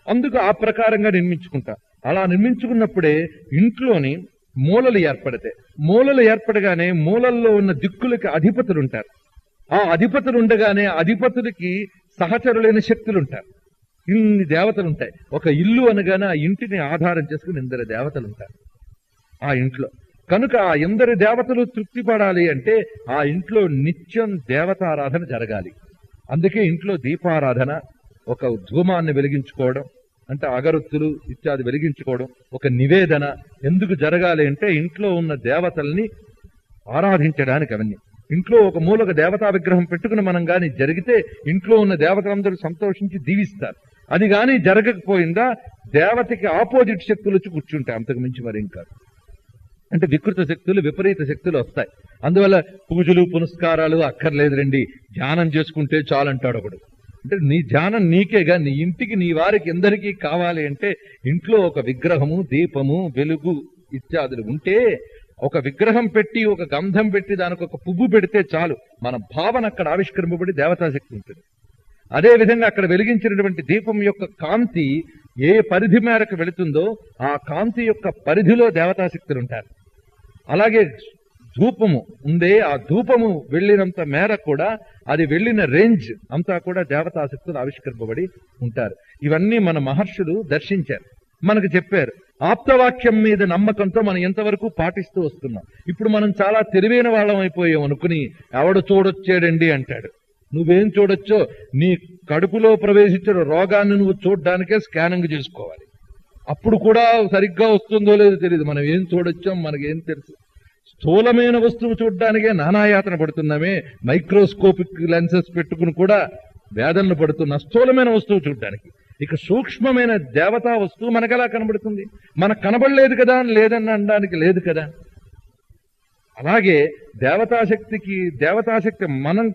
అందుకు ఆ ప్రకారంగా నిర్మించుకుంటా. అలా నిర్మించుకున్నప్పుడే ఇంట్లోని మూలలు ఏర్పడతాయి. మూలలు ఏర్పడగానే మూలల్లో ఉన్న దిక్కులకి అధిపతులు ఉంటారు. ఆ అధిపతులు ఉండగానే అధిపతులకి సహచరులైన శక్తులు ఉంటారు. ఇన్ని దేవతలు ఉంటాయి. ఒక ఇల్లు అనగానే ఆ ఇంటిని ఆధారం చేసుకుని ఇందరు దేవతలు ఉంటారు ఆ ఇంట్లో. కనుక ఆ ఇందరు దేవతలు తృప్తి పడాలి అంటే ఆ ఇంట్లో నిత్యం దేవతారాధన జరగాలి. అందుకే ఇంట్లో దీపారాధన, ఒక ధూమాన్ని వెలిగించుకోవడం, అంటే అగరొత్తులు ఇత్యాది వెలిగించుకోవడం ఒక నివేదన ఎందుకు జరగాలి అంటే ఇంట్లో ఉన్న దేవతల్ని ఆరాధించడానికి. అవన్నీ ఇంట్లో ఒక మూలక దేవతా విగ్రహం పెట్టుకుని మనం గాని జరిగితే ఇంట్లో ఉన్న దేవతలందరూ సంతోషించి దీవిస్తారు. అది గాని జరగకపోయిందా దేవతకి ఆపోజిట్ శక్తులు వచ్చి కూర్చుంటాయి. అంతకు మించి మరి ఇంకా అంటే వికృత శక్తులు, విపరీత శక్తులు వస్తాయి. అందువల్ల పూజలు పునస్కారాలు అక్కర్లేదు రండి, ధ్యానం చేసుకుంటే చాలంటాడు ఒకడు. అంటే నీ ధ్యానం నీకేగా, నీ ఇంటికి నీ వారికి ఎందరికీ కావాలి అంటే ఇంట్లో ఒక విగ్రహము, దీపము, వెలుగు ఇత్యాదులు ఉంటే, ఒక విగ్రహం పెట్టి ఒక గంధం పెట్టి దానికి ఒక పువ్వు పెడితే చాలు, మన భావన అక్కడ ఆవిష్కరింపబడి దేవతాశక్తి ఉంటుంది. అదేవిధంగా అక్కడ వెలిగించినటువంటి దీపం యొక్క కాంతి ఏ పరిధి మేరకు వెళుతుందో ఆ కాంతి యొక్క పరిధిలో దేవతాశక్తులు ఉంటారు. అలాగే ధూపము ఉందే, ఆ ధూపము వెళ్ళినంత మేర కూడా అది వెళ్ళిన రేంజ్ అంతా కూడా దేవతాశక్తులు ఆవిష్కరింపబడి ఉంటారు. ఇవన్నీ మన మహర్షులు దర్శించారు, మనకు చెప్పారు. ఆప్తవాక్యం మీద నమ్మకంతో మనం ఎంతవరకు పాటిస్తూ వస్తున్నాం. ఇప్పుడు మనం చాలా తెలివైన వాళ్ళం అయిపోయాం అనుకుని ఎవడు చూడొచ్చాడండి అంటాడు. నువ్వేం చూడొచ్చో, నీ కడుపులో ప్రవేశించిన రోగాన్ని నువ్వు చూడడానికే స్కానింగ్ చేసుకోవాలి. అప్పుడు కూడా సరిగ్గా వస్తుందో లేదో తెలియదు. మనం ఏం చూడొచ్చాం మనకేం తెలుసు. స్థూలమైన వస్తువు చూడడానికే నానాయాతన పడుతున్నామే, మైక్రోస్కోపిక్ లెన్సెస్ పెట్టుకుని కూడా వేదనలు పడుతున్న స్థూలమైన వస్తువు చూడడానికి. ఇక సూక్ష్మమైన దేవతా వస్తువు మనకెలా కనబడుతుంది? మనకు కనబడలేదు కదా, లేదని అనడానికి లేదు కదా. అలాగే దేవతాశక్తి మనం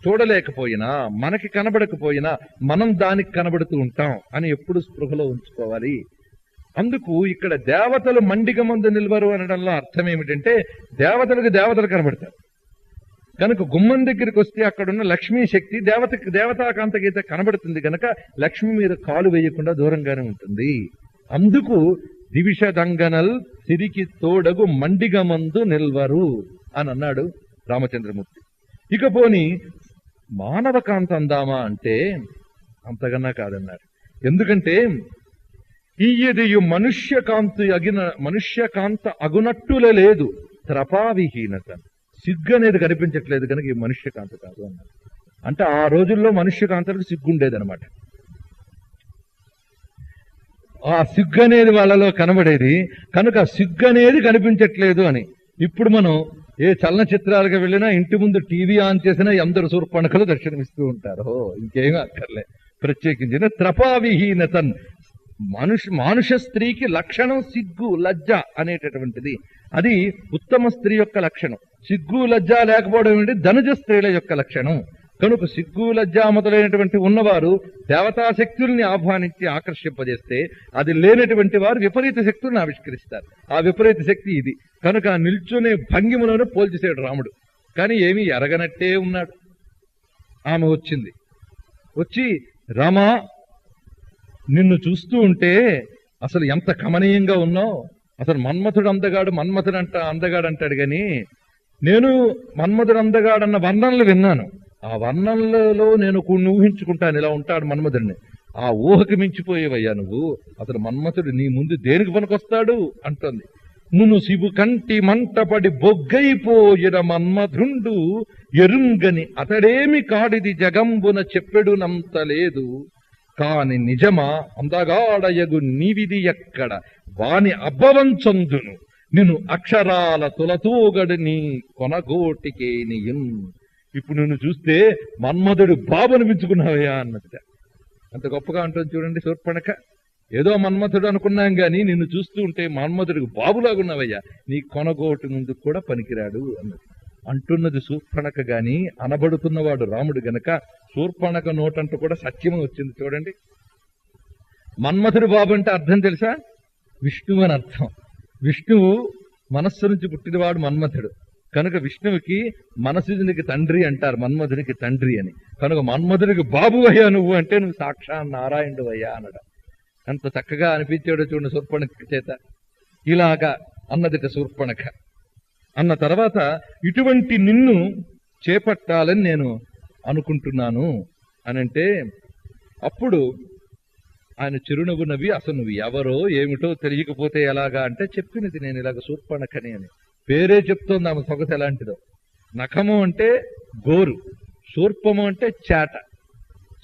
చూడలేకపోయినా, మనకి కనబడకపోయినా మనం దానికి కనబడుతూ ఉంటాం అని ఎప్పుడు స్పృహలో ఉంచుకోవాలి. అందుకు ఇక్కడ దేవతలు మండిగ ముందు నిల్వరు అనడంలో అర్థం ఏమిటంటే దేవతలకు దేవతలు కనబడతారు. కనుక గుమ్మం దగ్గరికి వస్తే అక్కడున్న లక్ష్మీ శక్తి దేవతాకాంతకైతే కనబడుతుంది కనుక లక్ష్మి మీద కాలు వేయకుండా దూరంగానే ఉంటుంది. అందుకు దివిషదంగనల్ సిరికి తోడగు మండిగ మందు నిల్వరు అని అన్నాడు రామచంద్రమూర్తి. ఇకపోని మానవ కాంత అందామా అంటే అంతకన్నా కాదన్నారు. ఎందుకంటే ఈయదియు మనుష్యకాంత అగునట్టుల లేదు త్రపావిహీనత, సిగ్గు అనేది కనిపించట్లేదు కనుక ఈ మనుష్యకాంత కాదు అన్నారు. అంటే ఆ రోజుల్లో మనుష్యకాంతలకు సిగ్గుండేదనమాట. ఆ సిగ్గు అనేది వాళ్ళలో కనబడేది కనుక సిగ్గు అనేది కనిపించట్లేదు అని. ఇప్పుడు మనం ఏ చలనచిత్రాలకు వెళ్ళినా ఇంటి ముందు టీవీ ఆన్ చేసినా అందరు శూర్పణఖలు దర్శనమిస్తూ ఉంటారు. ఇంకేమీ అక్కర్లే. ప్రత్యేకించిన త్రపావిహీనతన్, మానుష స్త్రీకి లక్షణం సిగ్గు లజ్జ అనేటటువంటిది. అది ఉత్తమ స్త్రీ యొక్క లక్షణం. సిగ్గు లజ్జ లేకపోవడం ఏంటి ధనుజ స్త్రీల యొక్క లక్షణం. కనుక సిగ్గు లజ్జ మొదలైనటువంటి ఉన్నవారు దేవతాశక్తుల్ని ఆహ్వానించి ఆకర్షింపజేస్తే, అది లేనటువంటి వారు విపరీత శక్తుల్ని ఆవిష్కరిస్తారు. ఆ విపరీత శక్తి ఇది. కనుక నిల్చునే భంగిమలోనే పోల్చేసాడు రాముడు. కానీ ఏమీ ఎరగనట్టే ఉన్నాడు. ఆమె వచ్చింది. వచ్చి రామా, నిన్ను చూస్తూ ఉంటే అసలు ఎంత కమనీయంగా ఉన్నావు. అసలు మన్మథుడు అందగాడు అంటాడు గాని నేను మన్మథుడు అందగాడన్న వర్ణనలు విన్నాను. ఆ వర్ణనలలో నేను కొన్ని ఊహించుకుంటాను, ఇలా ఉంటాడు మన్మథుడిని. ఆ ఊహకి మించిపోయేవయ్యా నువ్వు. అసలు మన్మథుడు నీ ముందు దేనికి పనికొస్తాడు అంటుంది. నువ్వు శివు కంటి మంటపడి బొగ్గైపోయిన మన్మధుండు ఎరుంగని అతడేమి కాడిది జగంబున చెప్పెడునంత లేదు. కాని నిజమా అందగాడయగు నీవిది ఎక్కడ వాని అబ్బవంచందును నిన్ను అక్షరాల తులతూగడు నీ కొనగోటికే నీయం. ఇప్పుడు నిన్ను చూస్తే మన్మధుడు బాబు అనిపించుకున్నావయ్యా అన్నది. అంత గొప్పగా ఉంటుంది చూడండి శూర్పణఖ. ఏదో మన్మథుడు అనుకున్నాం గాని నిన్ను చూస్తూ ఉంటే మన్మథుడికి బాబులాగున్నావయ్యా, నీ కొనగోటు ముందు కూడా పనికిరాడు అన్నది. అంటున్నది శూర్పణఖ గాని అనబడుతున్నవాడు రాముడు గనక శూర్పణఖ నోటంటూ కూడా సత్యమే వచ్చింది. చూడండి, మన్మథుడు బాబు అంటే అర్థం తెలుసా? విష్ణువు అని అర్థం. విష్ణువు మనస్సు నుంచి పుట్టినవాడు మన్మథుడు కనుక విష్ణువుకి మనసునికి తండ్రి అంటారు, మన్మధునికి తండ్రి అని. కనుక మన్మధునికి బాబు అయ్యా నువ్వు అంటే నువ్వు సాక్షాత్ నారాయణుడు అయ్యా అనడం. అంత చక్కగా అనిపించాడో చూడండి శూర్పణఖ చేత. ఇలాగా అన్నదిట శూర్పణఖ. అన్న తర్వాత ఇటువంటి నిన్ను చేపట్టాలని నేను అనుకుంటున్నాను అనంటే, అప్పుడు ఆయన చిరునవ్వు నవ్వి, అసలు నువ్వు ఎవరో ఏమిటో తెలియకపోతే ఎలాగా అంటే, చెప్పినది నేను ఇలాగ శూర్పణఖని అని. పేరే చెప్తోంది ఆమె సొగసు ఎలాంటిదో. నఖము అంటే గోరు, శూర్పము అంటే చేట,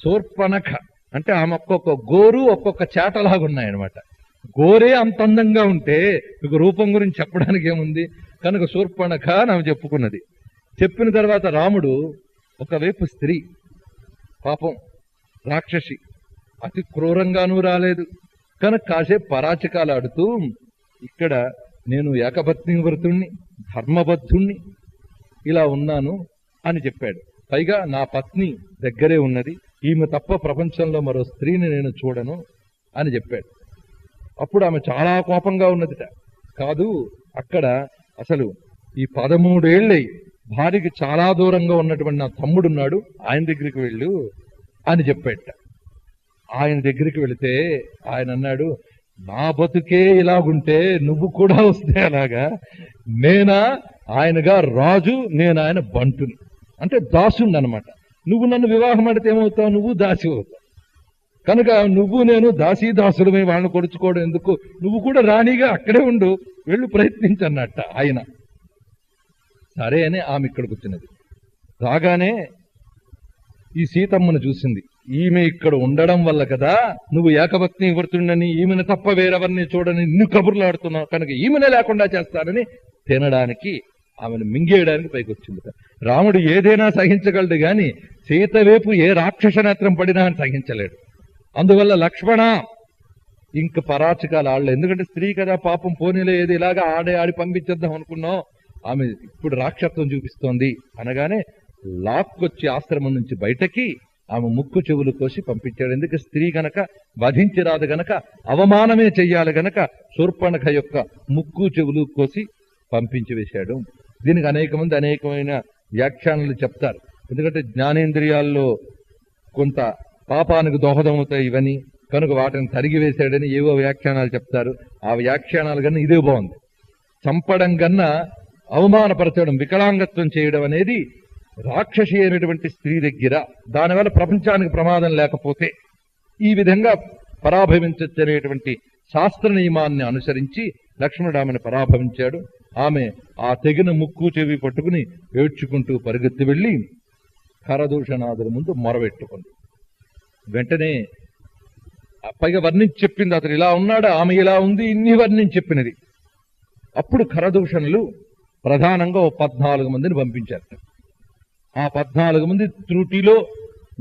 శూర్పణఖ అంటే ఆమె ఒక్కొక్క గోరు ఒక్కొక్క చేటలాగున్నాయన్నమాట. గోరే అంత అందంగా ఉంటే మీకు రూపం గురించి చెప్పడానికి ఏముంది? కనుక శూర్పణఖ అని ఆమె చెప్పుకున్నది. చెప్పిన తర్వాత రాముడు ఒకవైపు స్త్రీ, పాపం రాక్షసి, అతి క్రూరంగానూ రాలేదు కనుక కాసేపు పరాచకాలు ఆడుతూ, ఇక్కడ నేను ఏకపత్ని వ్రతుణ్ణి, ధర్మబద్ధుణ్ణి, ఇలా ఉన్నాను అని చెప్పాడు. పైగా నా పత్ని దగ్గరే ఉన్నది, ఈమె తప్ప ప్రపంచంలో మరో స్త్రీని నేను చూడను అని చెప్పాడు. అప్పుడు ఆమె చాలా కోపంగా ఉన్నదిట. కాదు, అక్కడ అసలు ఈ 13 ఏళ్ళై భార్యకి చాలా దూరంగా ఉన్నటువంటి నా తమ్ముడున్నాడు, ఆయన దగ్గరికి వెళ్ళు అని చెప్పాట. ఆయన దగ్గరికి వెళితే ఆయన అన్నాడు, నా బతుకే ఇలాగుంటే నువ్వు కూడా వస్తే అలాగా, నేనా ఆయనగా రాజు, నేను ఆయన బంటుని, అంటే దాసుని అనమాట. నువ్వు నన్ను వివాహం అడితే ఏమవుతావు? నువ్వు దాసి అవుతావు. కనుక నువ్వు నేను దాసీదాసులమే, వాళ్ళని కొడుచుకోవడం ఎందుకు, నువ్వు కూడా రాణిగా అక్కడే ఉండు, వెళ్ళు ప్రయత్నించన్నట్ట ఆయన. సరే అని ఆమె ఇక్కడికి వచ్చినది. రాగానే ఈ సీతమ్మను చూసింది. ఈమె ఇక్కడ ఉండడం వల్ల కదా నువ్వు ఏకపత్ని వ్రతుడని, ఈమెను తప్ప వేరెవరిని చూడని ఇన్ని కబుర్లు ఆడుతున్నావు, కనుక ఈమెనే లేకుండా చేస్తానని తినడానికి, ఆమెను మింగేయడానికి పైకి వచ్చింది. రాముడు ఏదైనా సహించగలడు గాని సీత వైపు ఏ రాక్షస నేత్రం పడినా అని సహించలేడు. అందువల్ల లక్ష్మణ ఇంక పరాచకాలు ఆడలేదు. ఎందుకంటే స్త్రీ కదా, పాపం పోనీలే ఏది ఇలాగా ఆడి పంపించేద్దాం అనుకున్నాం, ఆమె ఇప్పుడు రాక్షత్వం చూపిస్తోంది అనగానే లాక్కొచ్చి ఆశ్రమం నుంచి బయటకి ఆమె ముక్కు చెవులు కోసి పంపించాడు. ఎందుకు? స్త్రీ గనక వధించి రాదు గనక అవమానమే చెయ్యాలి గనక శూర్పణఖ యొక్క ముక్కు చెవులు కోసి పంపించి వేశాడు. దీనికి అనేకమైన వ్యాఖ్యానాలు చెప్తారు. ఎందుకంటే జ్ఞానేంద్రియాల్లో కొంత పాపానికి దోహదమవుతాయి ఇవన్నీ, కనుక వాటిని తరిగి వేశాడని ఏవో వ్యాఖ్యానాలు చెప్తారు. ఆ వ్యాఖ్యానాలు కన్నా ఇదే బాగుంది. చంపడం కన్నా అవమానపరచడం, వికలాంగత్వం చేయడం అనేది రాక్షసి అయినటువంటి స్త్రీ దగ్గర, దానివల్ల ప్రపంచానికి ప్రమాదం లేకపోతే ఈ విధంగా పరాభవించనేటువంటి శాస్త్ర నియమాన్ని అనుసరించి లక్ష్మణుడు ఆమెను పరాభవించాడు. ఆమె ఆ తెగిన ముక్కు చెవి పట్టుకుని ఏడ్చుకుంటూ పరిగెత్తి వెళ్లి ఖరదూషణాదుల ముందు మొరబెట్టుకుంది. వెంటనే పైగా వర్ణించి చెప్పింది, అతను ఇలా ఉన్నాడు, ఆమె ఇలా ఉంది, ఇన్ని వర్ణించి చెప్పినది. అప్పుడు ఖరదూషణులు ప్రధానంగా 14 మందిని పంపించారు. ఆ 14 మంది త్రుటిలో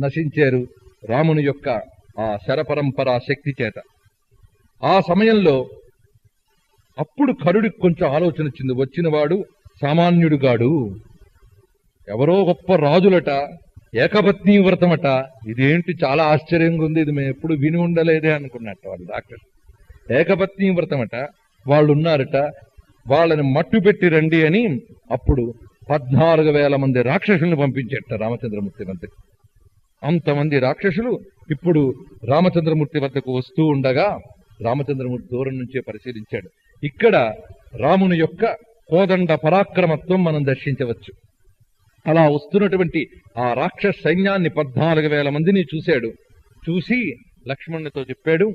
నశించారు రాముని యొక్క ఆ శరపరంపరా శక్తి చేత. ఆ సమయంలో అప్పుడు కరుడికి కొంచెం ఆలోచన వచ్చింది. వచ్చినవాడు సామాన్యుడుగాడు, ఎవరో గొప్ప రాజులట, ఏకపత్ని వ్రతమట, ఇదేంటి చాలా ఆశ్చర్యంగా ఉంది, ఇది మేము ఎప్పుడు విని ఉండలేదే అనుకున్నట్ట వాళ్ళు డాక్టర్. ఏకపత్ని వ్రతమట, వాళ్ళు ఉన్నారట, వాళ్ళని మట్టు పెట్టి రండి అని అప్పుడు 14,000 మంది రాక్షసులను పంపించేట రామచంద్రమూర్తి వద్దకు. అంతమంది రాక్షసులు ఇప్పుడు రామచంద్రమూర్తి వద్దకు వస్తూ ఉండగా రామచంద్రమూర్తి దూరం నుంచే పరిశీలించాడు. ఇక్కడ రాముని యొక్క కోదండ పరాక్రమత్వం మనం దర్శించవచ్చు. అలా వస్తున్నటువంటి ఆ రాక్షస సైన్యాన్ని 14,000 మందిని చూశాడు. చూసి లక్ష్మణునితో చెప్పాడు,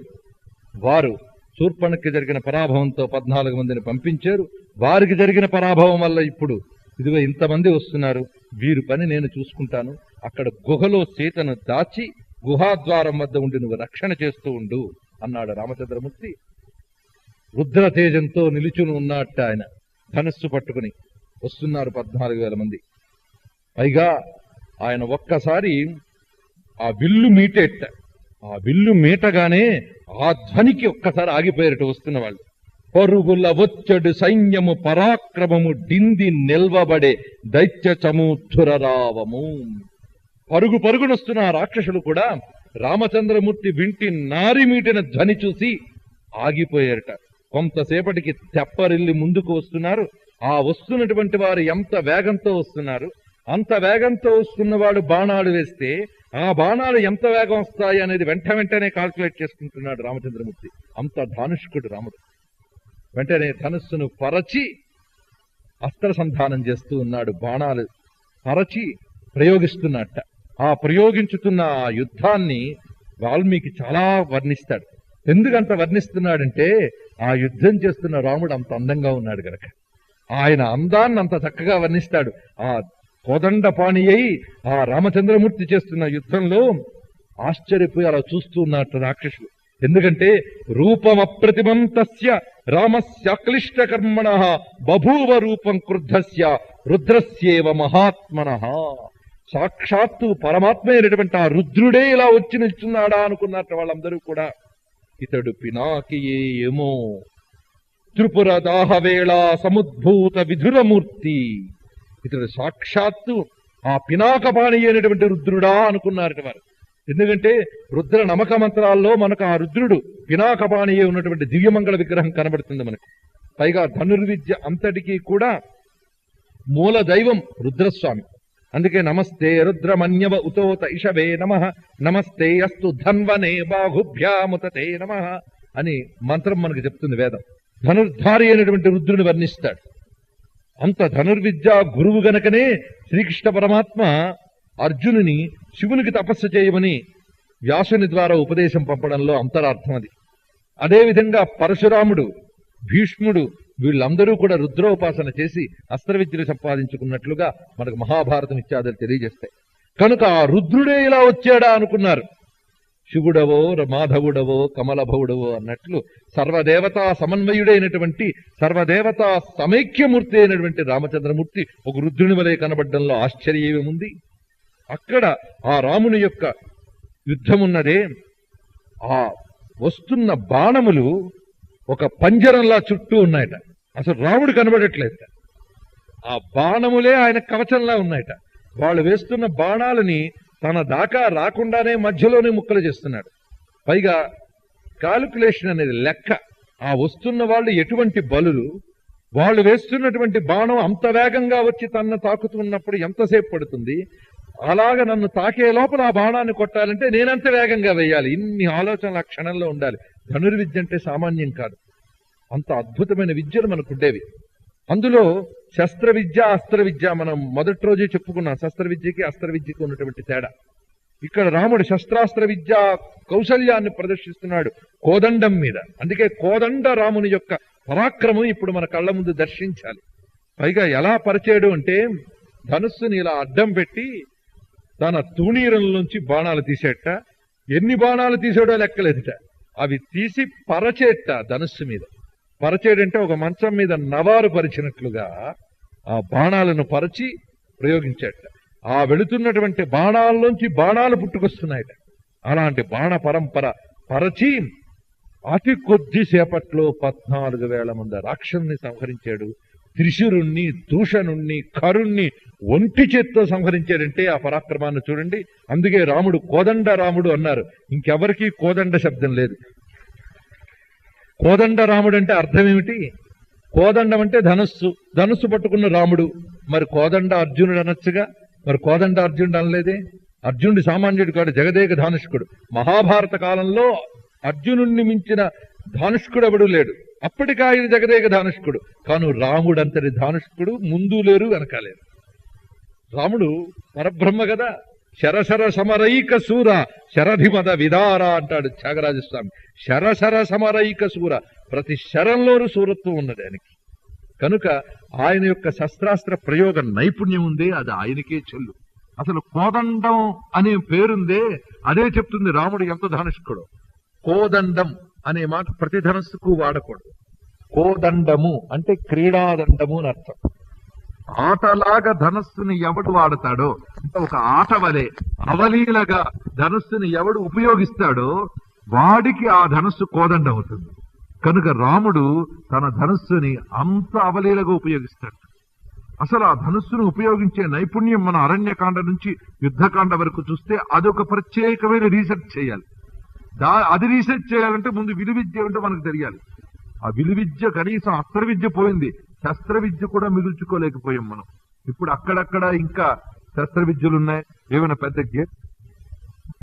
వారు శూర్పణఖకి జరిగిన పరాభవంతో 14 మందిని పంపించారు. వారికి జరిగిన పరాభవం వల్ల ఇప్పుడు ఇదిగో ఇంతమంది వస్తున్నారు, వీరి పని నేను చూసుకుంటాను. అక్కడ గుహలో సీతను దాచి గుహాద్వారం వద్ద ఉండి నువ్వు రక్షణ చేస్తూ ఉండు అన్నాడు రామచంద్రమూర్తి. రుద్రతేజంతో నిలుచుని ఉన్నట్ట ఆయన ధనుస్సు పట్టుకుని వస్తున్నారు 14,000 మంది. పైగా ఆయన ఒక్కసారి ఆ విల్లు మీటేట. ఆ విల్లు మీటగానే ఆ ధ్వనికి ఒక్కసారి ఆగిపోయారట వస్తున్న వాళ్ళు. పరుగుల వచ్చడు సైన్యము పరాక్రమము డింది నిల్వబడే దైత్య చమూద్ధుర రావము. పరుగునొస్తున్న ఆ రాక్షసులు కూడా రామచంద్రమూర్తి వింటి నారిమీటిన ధ్వని చూసి ఆగిపోయారట. కొంతసేపటికి తెప్పరిల్లి ముందుకు వస్తున్నారు. ఆ వస్తున్నటువంటి వారు ఎంత వేగంతో వస్తున్నారు, అంత వేగంతో వస్తున్నవాడు బాణాలు వేస్తే ఆ బాణాలు ఎంత వేగం వస్తాయి అనేది వెంటనే కాల్కులేట్ చేసుకుంటున్నాడు రామచంద్రమూర్తి. అంత ధానుష్కుడు రాముడు. వెంటనే ధనుస్సును పరచి అస్త్ర సంధానం చేస్తూ ఉన్నాడు. బాణాలు పరచి ప్రయోగిస్తున్నట్ట. ఆ ప్రయోగించుతున్న ఆ యుద్ధాన్ని వాల్మీకి చాలా వర్ణిస్తాడు. ఎందుకంత వర్ణిస్తున్నాడంటే ఆ యుద్ధం చేస్తున్న రాముడు అంత అందంగా ఉన్నాడు గనక ఆయన అందాన్ని అంత చక్కగా వర్ణిస్తాడు. ఆ కోదండపాణి అయి ఆ రామచంద్రమూర్తి చేస్తున్న యుద్ధంలో ఆశ్చర్యపోయి అలా చూస్తూ ఉన్నట్టు రాక్షసులు. ఎందుకంటే రూపమప్రతిమం తస్య రామస్యాక్లిష్ట కర్మణ బభూవ రూపం క్రుద్ధస్య రుద్రస్యేవ మహాత్మనః. సాక్షాత్తు పరమాత్మ అయినటువంటి ఆ రుద్రుడే ఇలా వచ్చి నిల్చున్నాడా అనుకున్నట్టు వాళ్ళందరూ కూడా. ఇతడు పినాకియే ఏమో త్రిపుర దాహవేళ సముద్భూత విధురమూర్తి. ఇతడు సాక్షాత్తు ఆ పినాకపాణి అయినటువంటి రుద్రుడా అనుకున్నారట వారు. ఎందుకంటే రుద్ర నమక మంత్రాల్లో మనకు ఆ రుద్రుడు పినాకపాణి ఉన్నటువంటి దివ్యమంగళ విగ్రహం కనబడుతుంది మనకు. పైగా ధనుర్విద్య అంతటికీ కూడా మూల దైవం రుద్రస్వామి. అందుకే నమస్తే రుద్రమన్యవ ఉతోత ఇషవే నమః, నమస్తే అస్తు ధన్వనే బాహుభ్యాముతతే నమః అని మంత్రం మనకు చెప్తుంది వేదం. ధనుర్ధారి అయినటువంటి రుద్రుని వర్ణిస్తాడు. అంత ధనుర్విద్య గురువు గనకనే శ్రీకృష్ణ పరమాత్మ అర్జునుని శివునికి తపస్సు చేయమని వ్యాసుని ద్వారా ఉపదేశం పంపడంలో అంతరార్థం అది. అదేవిధంగా పరశురాముడు, భీష్ముడు వీళ్ళందరూ కూడా రుద్రోపాసన చేసి అస్త్రవిద్యలు సంపాదించుకున్నట్లుగా మనకు మహాభారతం ఇత్యాదులు తెలియజేస్తాయి. కనుక ఆ రుద్రుడే ఇలా వచ్చాడా అనుకున్నారు. శివుడవో మాధవుడవో కమలభవుడవో అన్నట్లు సర్వదేవతా సమన్వయుడైనటువంటి సర్వదేవతా సమైక్యమూర్తి అయినటువంటి రామచంద్రమూర్తి ఒక రుద్రుని వలె కనబడ్డంలో ఆశ్చర్యమేముంది. అక్కడ ఆ రాముని యొక్క యుద్ధమున్నదే ఆ వస్తున్న బాణములు ఒక పంజరంలా చుట్టూ ఉన్నాయట. అసలు రాముడు కనబడట్లేదు. ఆ బాణములే ఆయన కవచంలా ఉన్నాయట. వాళ్ళు వేస్తున్న బాణాలని తన దాకా రాకుండానే మధ్యలోనే ముక్కలు చేస్తున్నాడు. పైగా కాలిక్యులేషన్ అనేది లెక్క. ఆ వస్తున్న వాళ్ళు ఎటువంటి బలులు, వాళ్ళు వేస్తున్నటువంటి బాణం అంత వేగంగా వచ్చి తన తాకుతున్నప్పుడు ఎంతసేపు పడుతుంది, అలాగ నన్ను తాకే లోపల ఆ బాణాన్ని కొట్టాలంటే నేనంత వేగంగా వేయాలి. ఇన్ని ఆలోచనలు ఆ క్షణంలో ఉండాలి. ధనుర్విద్య అంటే సామాన్యం కాదు. అంత అద్భుతమైన విద్యలు మనకుండేవి. అందులో శస్త్ర విద్య, అస్త్ర విద్య మనం మొదటి రోజే చెప్పుకున్నాం. శస్త్ర విద్యకి అస్త్ర విద్యకి ఉన్నటువంటి తేడా. ఇక్కడ రాముడు శస్త్రాస్త్ర విద్య కౌశల్యాన్ని ప్రదర్శిస్తున్నాడు కోదండం మీద. అందుకే కోదండ రాముని యొక్క పరాక్రమం ఇప్పుడు మన కళ్ళ ముందు దర్శించాలి. పైగా ఎలా పరిచేయడం అంటే ధనుస్సుని ఇలా అడ్డం పెట్టి తన తూణీరంలోంచి బాణాలు తీసేట. ఎన్ని బాణాలు తీసాడో లెక్కలేదుట. అవి తీసి పరచేట ధనుస్సు మీద. పరచేడంటే ఒక మంచం మీద నవారు పరిచినట్లుగా ఆ బాణాలను పరచి ప్రయోగించాట. ఆ వెళుతున్నటువంటి బాణాల్లోంచి బాణాలు పుట్టుకొస్తున్నాయట. అలాంటి బాణ పరంపర పరచి అతి కొద్దిసేపట్లో 14,000 మంది రాక్షసుల్ని సంహరించాడు. త్రిశురుణ్ణి, దూషణుణ్ణి, కరుణ్ణి ఒంటి చేత్తో సంహరించాడంటే ఆ పరాక్రమాన్ని చూడండి. అందుకే రాముడు కోదండ రాముడు అన్నారు. ఇంకెవరికీ కోదండ శబ్దం లేదు. కోదండ రాముడు అంటే అర్థం ఏమిటి? కోదండం అంటే ధనుస్సు, ధనుస్సు పట్టుకున్న రాముడు. మరి కోదండ అర్జునుడు అనొచ్చుగా. మరి కోదండ అర్జునుడు అనలేదే. అర్జునుడు సామాన్యుడు కాడు, జగదేక ధానుష్కుడు. మహాభారత కాలంలో అర్జునుణ్ణి మించిన ధానుష్కుడు ఎవడు లేడు. అప్పటికి ఆయన జగదేక ధానుష్కుడు. కాను రాముడు అంతటి ధానుష్కుడు ముందు లేరు, వెనకాలేరు. రాముడు పరబ్రహ్మ కదా. శరశర సమరైక సూర శరధిమద విదార అంటాడు త్యాగరాజస్వామి. శరశర సమరైక సూర, ప్రతి శరంలోనూ సూరత్వం ఉన్నది ఆయనకి. కనుక ఆయన యొక్క శస్త్రాస్త్ర ప్రయోగ నైపుణ్యం ఉందే అది ఆయనకే చెల్లు. అసలు కోదండం అనే పేరుందే అదే చెప్తుంది రాముడు ఎంత ధనుష్కుడు. కోదండం అనే మాట ప్రతి ధనుస్సుకు వాడకూడదు. కోదండము అంటే క్రీడాదండము అని అర్థం. ఆటలాగా ధనుస్సుని ఎవడు వాడతాడో, అంటే ఒక ఆట వలె అవలీలగా ధనుస్సుని ఎవడు ఉపయోగిస్తాడో వాడికి ఆ ధనుస్సు కోదండం అవుతుంది. కనుక రాముడు తన ధనుస్సుని అంత అవలీలగా ఉపయోగిస్తాడు. అసలు ఆ ధనుస్సును ఉపయోగించే నైపుణ్యం మన అరణ్యకాండ నుంచి యుద్ధకాండ వరకు చూస్తే అదొక ప్రత్యేకమైన రీసెర్చ్ చేయాలి. అది రీసెర్చ్ చేయాలంటే ముందు విలువిద్య ఏమిటో మనకు తెలియాలి. ఆ విలువిద్య కనీసం అస్త్ర విద్య పోయింది, శస్త్ర విద్య కూడా మిగుల్చుకోలేకపోయాం మనం. ఇప్పుడు అక్కడక్కడ ఇంకా శస్త్ర విద్యలున్నాయి, ఏమైనా పెద్ద